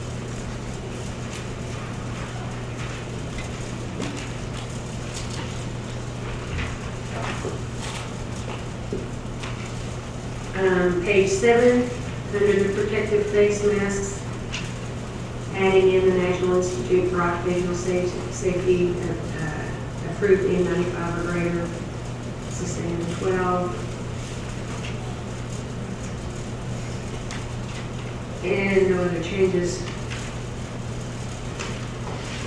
Page 7, under the protective face masks, adding in the National Institute for Occupational Safety, approved N95 or greater, sustainable 12. And no other changes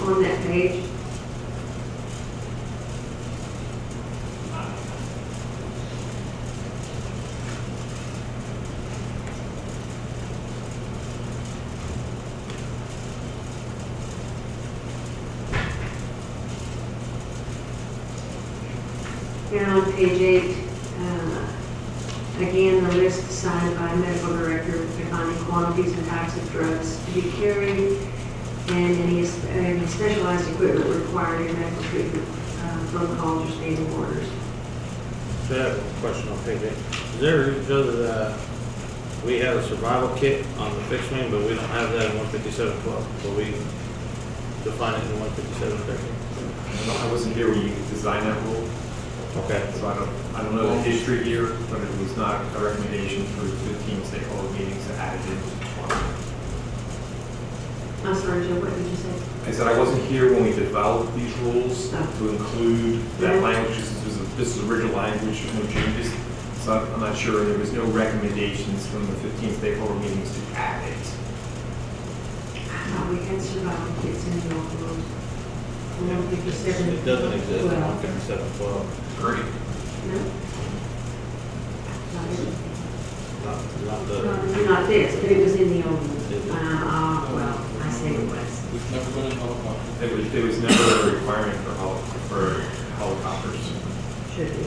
on that page. And on page 8, again, the list signed by medical director defining quantities and types of drugs to be carried and any specialized equipment required in medical treatment, protocols or standing orders. So I have a question on page 8. Is there a reason that we have a survival kit on the fixed wing, but we don't have that in 15712? But we define it in 15713? I wasn't here when you designed that rule, Okay. so I don't know the history here, but it was not a recommendation for 15 stakeholder meetings to add it in. I'm sorry, Joe, what did you say? I said I wasn't here when we developed these rules to include that language. This is original language, no changes. So I'm not sure, there was no recommendations from the 15 stakeholder meetings to add it. We had survival kits in the old rules. 157. It doesn't exist in 12. 15712. Great. No? Not it. Not the, Not this, but it was in the old one. Well, I say it was. We've never been in helicopter. It was never a requirement for helicopters. Should be.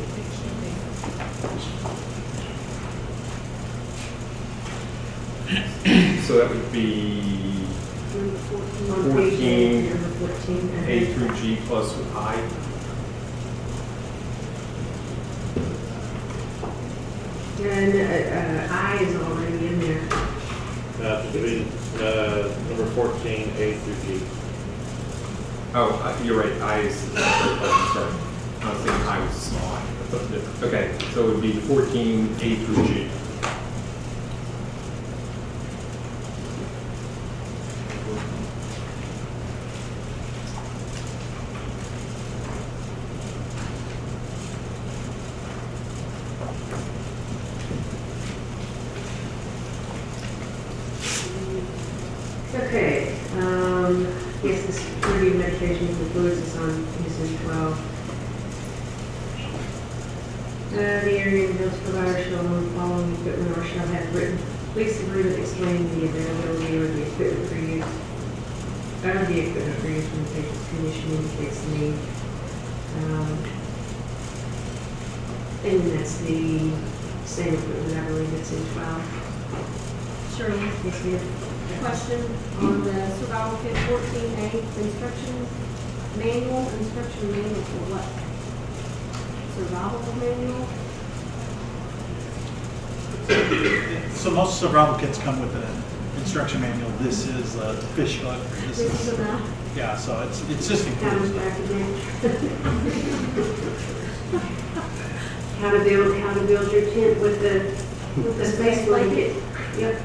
So that would be Number 14. 14, Number 14. A through G plus I. And I is already in there. to be, number 14, A through G. Oh, you're right, I is, sorry. I was thinking I was small. That's different. Okay, so it would be 14, A through G. Okay, yes, this review medication for fluids is on Mrs. 12. The area and health provider shall own the following equipment or shall have written lease agreement explaining the availability or the equipment for use. The equipment for use when the patient's condition indicates the need. And that's the same equipment, I believe it's in 12. Shirley, Yes, ma'am. question on the survival kit 14A, instruction manual for what? Survival manual? So most survival kits come with an instruction manual. This is a fish hook. This This is, is enough. yeah, so it's just Comes included. back again. How to build your tent with the space blanket. Yep.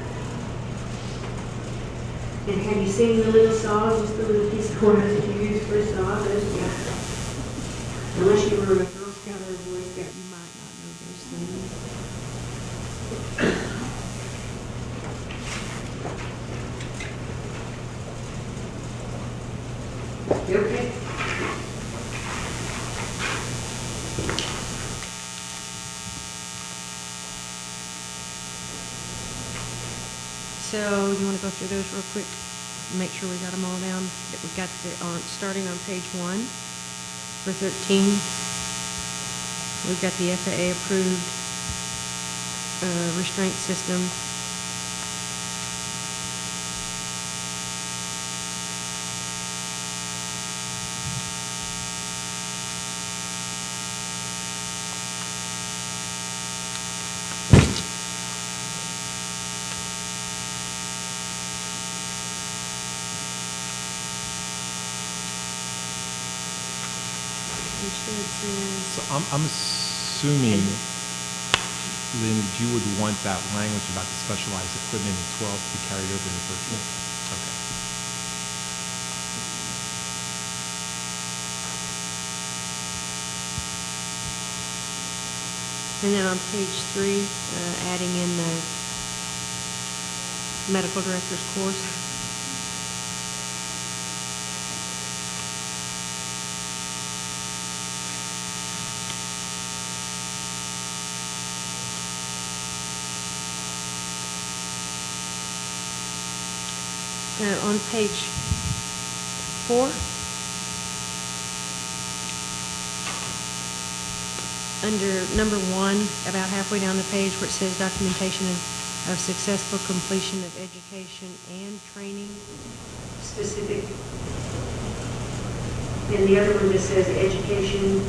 And have you seen the little saws, just the little piece of corner that you use for a saw? Those, yeah. Unless you were a Girl Scout or a Boy Scout, you might not know those things. You okay? So you want to go through those real quick? Make sure we got them all down. That we've got starting on page 1 for 13. We've got the FAA approved restraint system. So I'm assuming then you would want that language about the specialized equipment in 12 to be carried over to 13? Okay. And then on page 3, adding in the medical director's course. On page 4, under number 1, about halfway down the page where it says documentation of successful completion of education and training. Specific. And the other one just says education.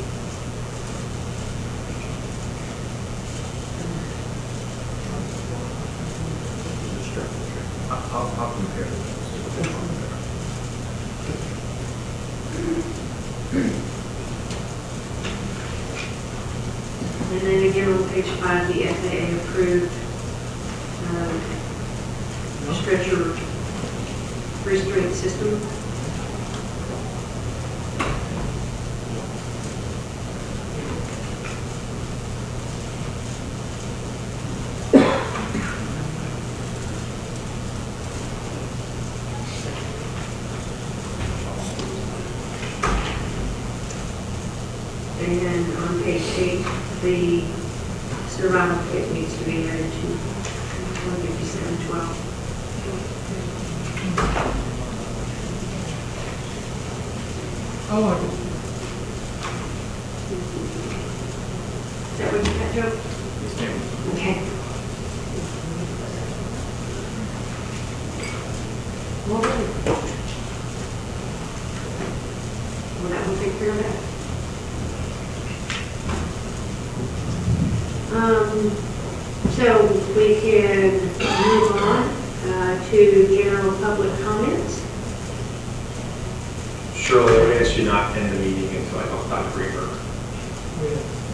I'll compare those. And then again on page 5, the FAA approved stretcher restraint system. And then on page 8, the survival kit needs to be added to 157.12. Oh, Is that what you got, Joe? Yes, ma'am. Okay. Well, that will take care of that. So we can move on to general public comments. Shirley, I would ask you not to end the meeting until I talk to Dr. Greenberg.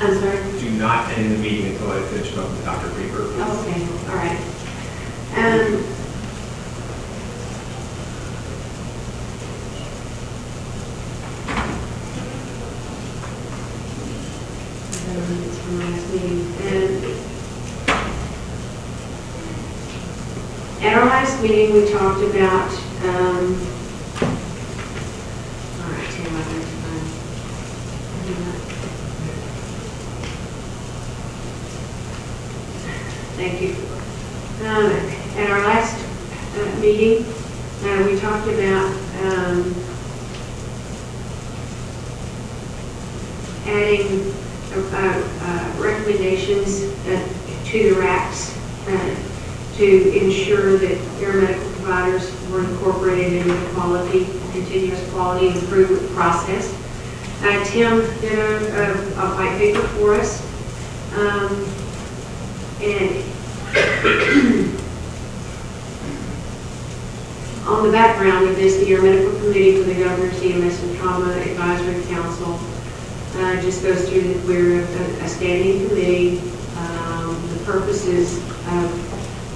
I'm sorry? Do not end the meeting until I finish talking with Dr. Greenberg. Okay, all right. It's from last meeting. At our last meeting, we talked about, all right, Tim, I'd like to find. Thank you. At our last meeting, we talked about adding recommendations to the RACs to ensure that paramedical providers were incorporated into the continuous quality improvement process. Tim did a white paper for us. And on the background of this, the Air Medical Committee for the Governor's EMS and Trauma Advisory Council just goes through that we're a standing committee.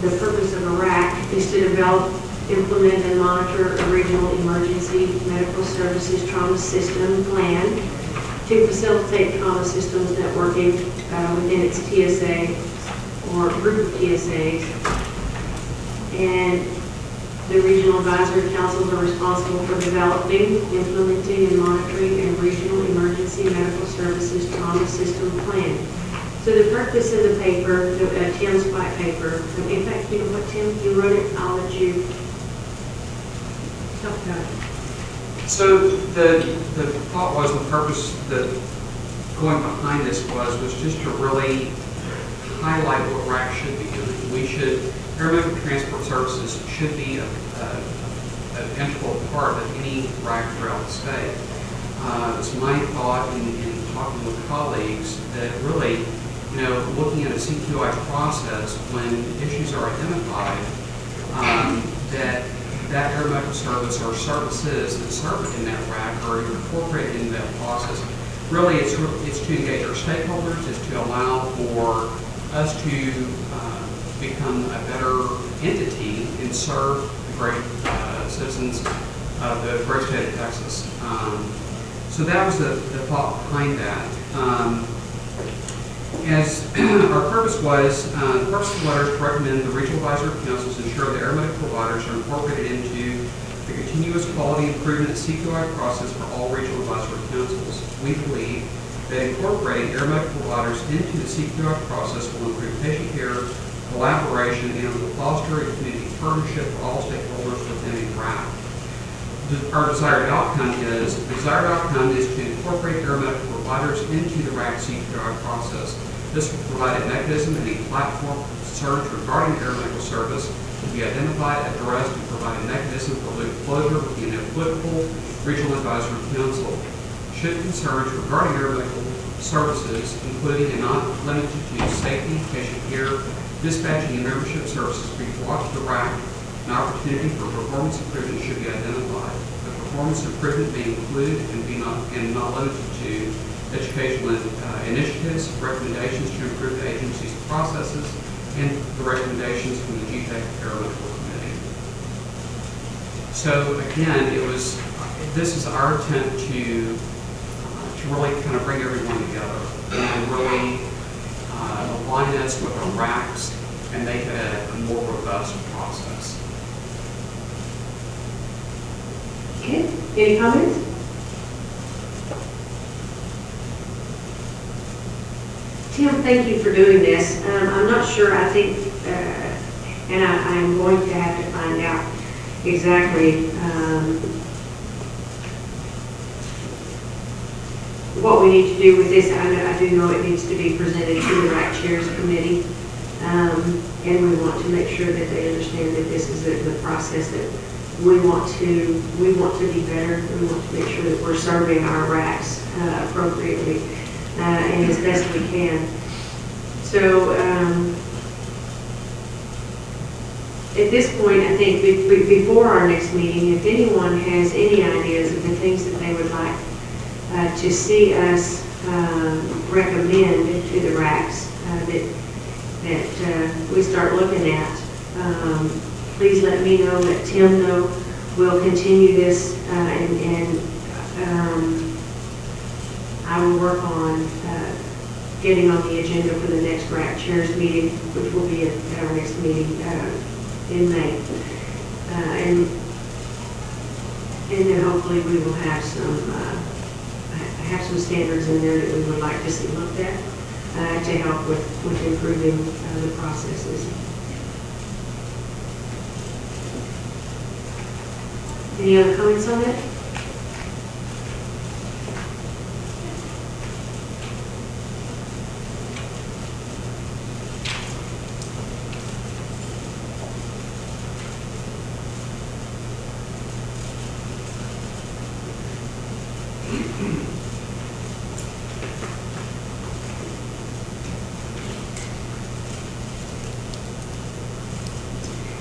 The purpose of a RAC is to develop, implement, and monitor a regional emergency medical services trauma system plan to facilitate trauma systems networking within its TSA or group of TSAs. And the regional advisory councils are responsible for developing, implementing, and monitoring a regional emergency medical services trauma system plan. So the purpose of the paper, Tim's white paper, in fact, you know what, Tim, you wrote it, I'll let you talk about it. So the thought was, the purpose that going behind this was just to really highlight what RAC should be doing. We should, paramedical transport services should be an integral part of any RAC throughout the state. It's my thought in talking with colleagues that really, looking at a CQI process, when issues are identified, that paramedical service or services that serve in that RAC are incorporated into that process. Really, it's to engage our stakeholders, it's to allow for us to become a better entity and serve the great citizens of the great state of Texas. So that was the thought behind that. As our purpose was, the purpose of the letter is to recommend the regional advisory councils ensure that air medical providers are incorporated into the continuous quality improvement CQI process for all regional advisory councils. We believe that incorporating air medical providers into the CQI process will improve patient care, collaboration, and will foster a community partnership for all stakeholders within a RAC. Our desired outcome is to incorporate air medical providers into the RAC CQI process. This will provide a mechanism and a platform for concerns regarding air medical service to be identified, addressed, and provide a mechanism for loop closure with the applicable regional advisory council. Should concerns regarding air medical services, including and not limited to safety, patient care, dispatching, and membership services, be brought to the RAC, an opportunity for performance improvement should be identified. The performance improvement may include and not limited to educational initiatives, recommendations to improve the agency's processes, and the recommendations from the GTAC Aeromedical Committee. So again, this is our attempt to really kind of bring everyone together and really align us with our RACs and make it a more robust process. Okay, any comments? Tim, thank you for doing this. I'm not sure, I think, and I'm going to have to find out exactly what we need to do with this. I do know it needs to be presented to the RAC Chairs Committee, and we want to make sure that they understand that this is the process that we want to be better. We want to make sure that we're serving our RACs appropriately and as best we can. So at this point, I think before our next meeting, if anyone has any ideas of the things that they would like to see us recommend to the RACs that we start looking at, please let me know, let Tim know. We'll continue this and I will work on getting on the agenda for the next RAC Chairs meeting, which will be at our next meeting in May. And then hopefully we will have some standards in there that we would like to see looked at to help with improving the processes. Any other comments on that?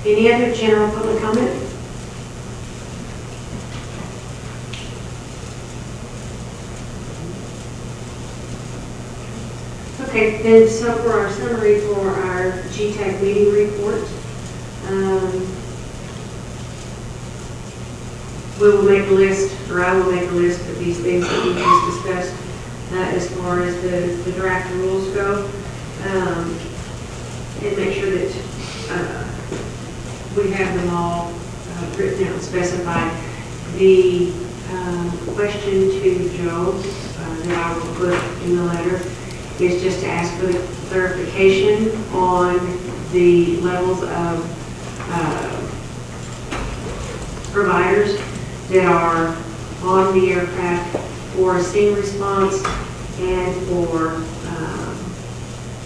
Any other general public comment? Okay, then so for our summary for our GTAC meeting report, we will make a list, or I will make a list of these things that we just discussed as far as the draft rules go, and make sure that we have them all written out and specified. The question to Joe that I will put in the letter is just to ask for the clarification on the levels of providers that are on the aircraft for a scene response and for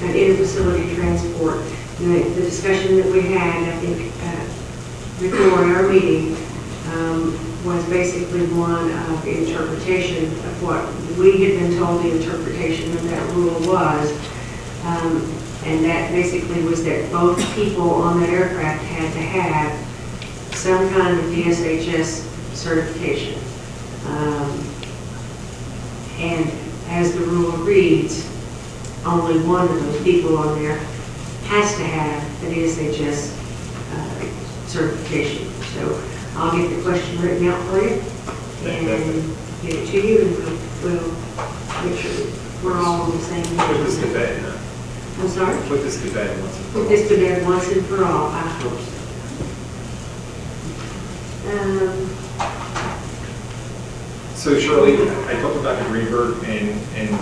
an inter-facility transport. The discussion that we had, I think, before our meeting was basically one of interpretation of what we had been told the interpretation of that rule was. And that basically was that both people on that aircraft had to have some kind of DSHS certification. And as the rule reads, only one of those people on there has to have an SHS certification. So I'll get the question written out for you and get it to you, and we'll make sure that we're all on the same Put this to page. bed now. I'm sorry? Put this to bed once and for Put all. this to bed once and for all, I hope so. So Shirley, I talked about the Greenberg, and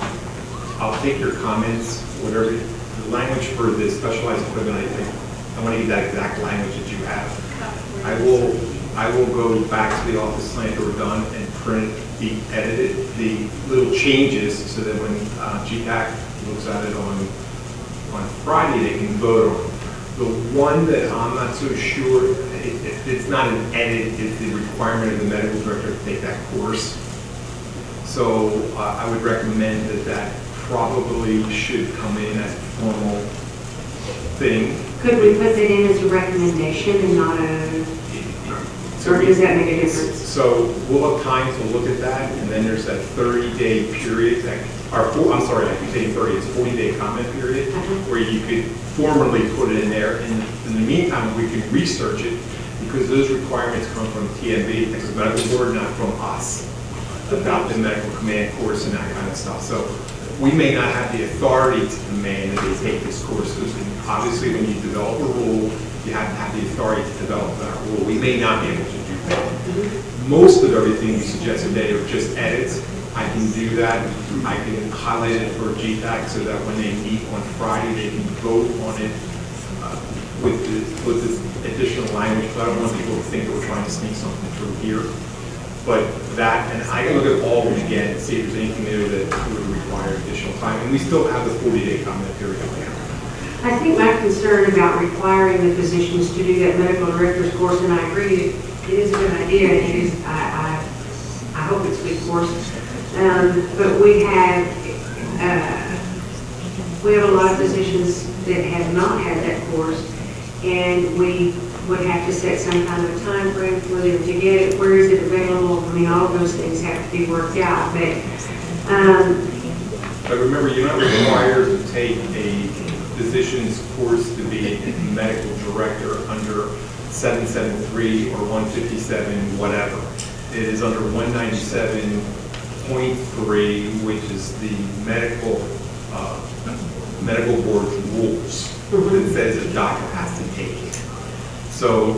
I'll take your comments, whatever, the language for the specialized equipment, I want to get that exact language that you have. I will go back to the office plan that were done and print the edited, the little changes, so that when GPAC looks at it on Friday, they can vote on it. The one that I'm not so sure, it's not an edit, it's the requirement of the medical director to take that course. So I would recommend that probably should come in as a formal thing. Could we put that in as a recommendation and not a, or does that make a difference? So we'll have time to look at that, and then there's that 30-day period, I'm sorry, I keep saying 30, it's 40-day comment period, where you could formally put it in there. In the meantime, we can research it, because those requirements come from TMB, Texas Medical Board, not from us, about the medical command course and that kind of stuff. So we may not have the authority to demand that they take this course. Obviously, when you develop a rule, you have to have the authority to develop that rule. We may not be able to do that. Most of everything we suggest today are just edits. I can do that. I can highlight it for GPAC so that when they meet on Friday, they can vote on it with this additional language. But I don't want people to think that we're trying to sneak something through here. But that, and I can look at all of them again and see if there's anything there that would require additional time. And we still have the 40-day comment period on there. I think my concern about requiring the physicians to do that medical director's course, and I agree, it is a good idea, and it is, I hope it's a good course. But we have a lot of physicians that have not had that course, and we would have to set some kind of a time frame for them to get it. Where is it available? I mean, all of those things have to be worked out. But remember, you're not required to take a physician's course to be a medical director under 773 or 157, whatever. It is under 197.3, which is the medical board's rules. That says a doctor has to take it. So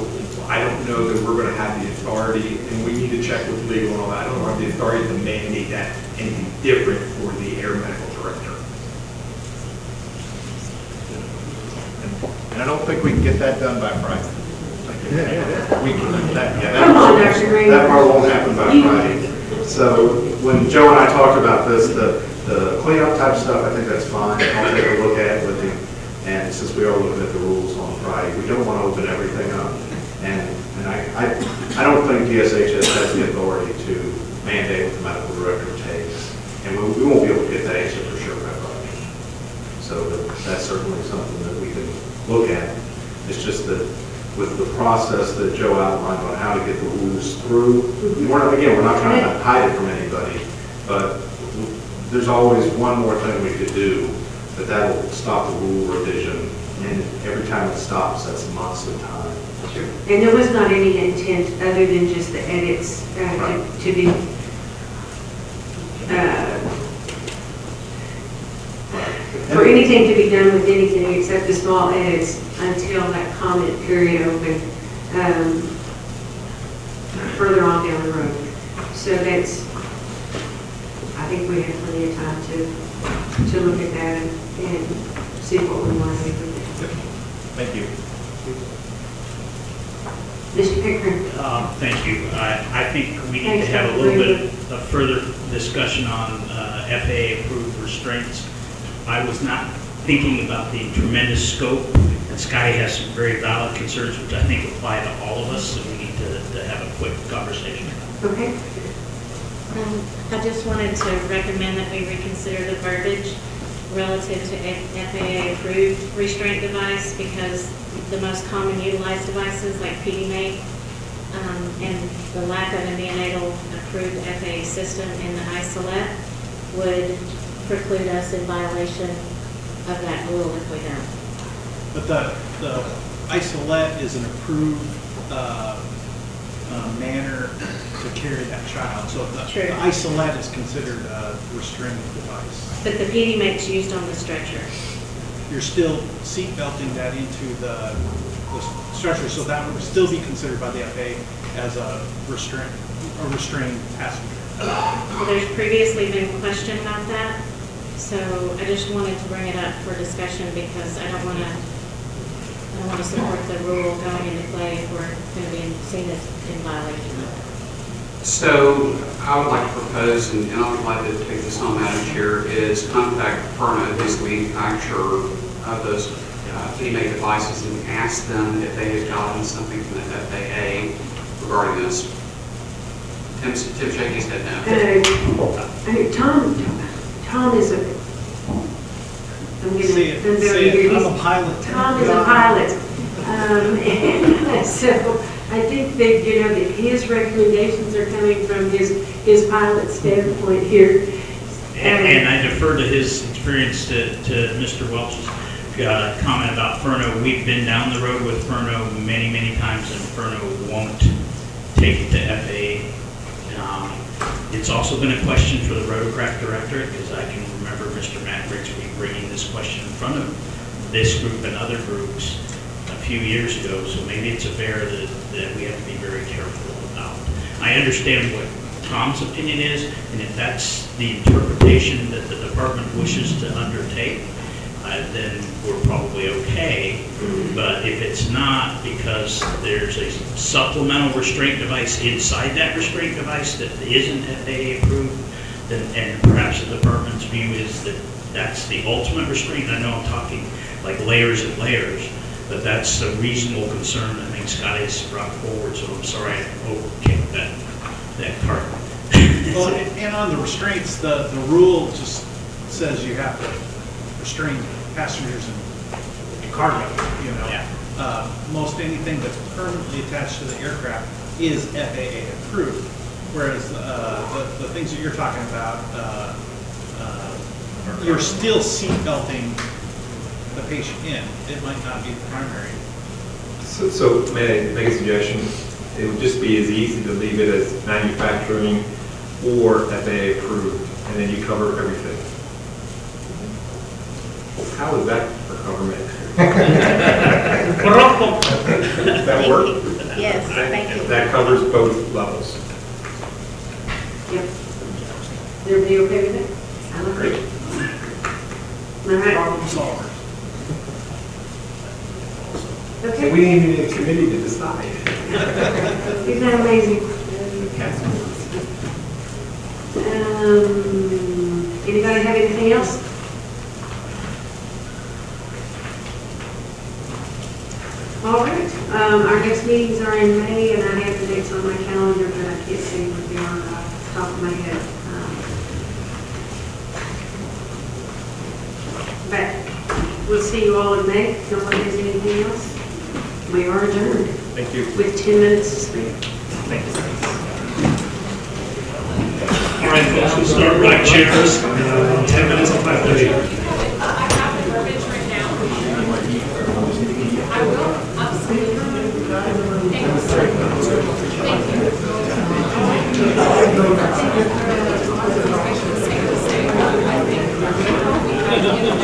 I don't know that we're going to have the authority, and we need to check with legal and all that. I don't have the authority to mandate that anything different for the air medical director. And I don't think we can get that done by Friday. We can, Come on, Dr. Green. that part won't happen by Friday. So when Joe and I talked about this, the cleanup type stuff, I think that's fine. I'll take a look at it with him. And since we are looking at the rules on Friday, we don't want to open everything up. And I don't think DSHS has the authority to mandate what the medical director takes. And we won't be able to get that answer for sure by Friday. So that's certainly something that we can look at. It's just that with the process that Joe outlined on how to get the rules through, we're not trying to hide it from anybody, but there's always one more thing we could do, but that'll stop the rule revision. And every time it stops, that's months of time. Sure. And there was not any intent other than just the edits to be for anything to be done with anything except the small edits until that comment period opened further on down the road. So that's, I think we have plenty of time to look at that and see what we want to do with it. Thank you. Mr. Pickering. Thank you. I think we need to have a little bit of further discussion on FAA-approved restraints. I was not thinking about the tremendous scope, and Scotty has some very valid concerns, which I think apply to all of us, so we need to have a quick conversation. Okay. I just wanted to recommend that we reconsider the verbiage relative to FAA-approved restraint device, because the most common utilized devices like PDMate and the lack of a neonatal approved FAA system in the isolate would preclude us in violation of that rule if we don't. But the isolette is an approved manner to carry that child. So True. the isolette is considered a restraining device. But the PD mate's used on the stretcher. You're still seat belting that into the stretcher, so that would still be considered by the FAA as a restrained passenger. Well, there's previously been question about that, so I just wanted to bring it up for discussion because I don't want to support the rule going into play if we're going to be seen as in violation of it. So I would like to propose, and I would like to take this on, Madam Chair, is contact Perna, who's the manufacturer of those PMA devices, and ask them if they have gotten something from the FAA regarding this. Tim shaking his head no. Tom is a, Say it, I'm a pilot. Tom is a pilot. So I think that, you know, that his recommendations are coming from his pilot standpoint here. And I defer to his experience to Mr. Welch's comment about Furno. We've been down the road with Furno many, many times, and Furno won't take it to FAA. It's also been a question for the rotorcraft directorate, because I can remember Mr. Matt Grigsby bringing this question in front of this group and other groups a few years ago, so maybe it's a bear that we have to be very careful about. I understand what Tom's opinion is, and if that's the interpretation that the department wishes to undertake, then we're probably okay. But if it's not, because there's a supplemental restraint device inside that restraint device that isn't FAA approved, then, and perhaps the department's view is that that's the ultimate restraint. I know I'm talking like layers and layers, but that's a reasonable concern I think Scott has brought forward, so I'm sorry I overkicked that part. Well, and on the restraints, the rule just says you have to restrain passengers and cargo, you know. Yeah. Most anything that's permanently attached to the aircraft is FAA approved, whereas the things that you're talking about, you're still seat belting the patient in. It might not be the primary. So may I make a suggestion? It would just be as easy to leave it as manufacturing or FAA approved, and then you cover everything. How is that for government? Does that work? Yes, thank you. That covers both levels. Yep. Is everybody okay with it? I look Great. All right. Problem solvers. Okay. We didn't even need a committee to decide. Isn't that amazing? Anybody have anything else? All right. Our next meetings are in May, and I have the dates on my calendar, but I can't say what they are off the top of my head. But we'll see you all in May. If nobody has anything else, we are adjourned. Thank you. With 10 minutes to spare. Thank you. All right, folks, we'll start by chairs. 10 minutes of 5:30. I have the verbiage right now. I will, absolutely. Thank you.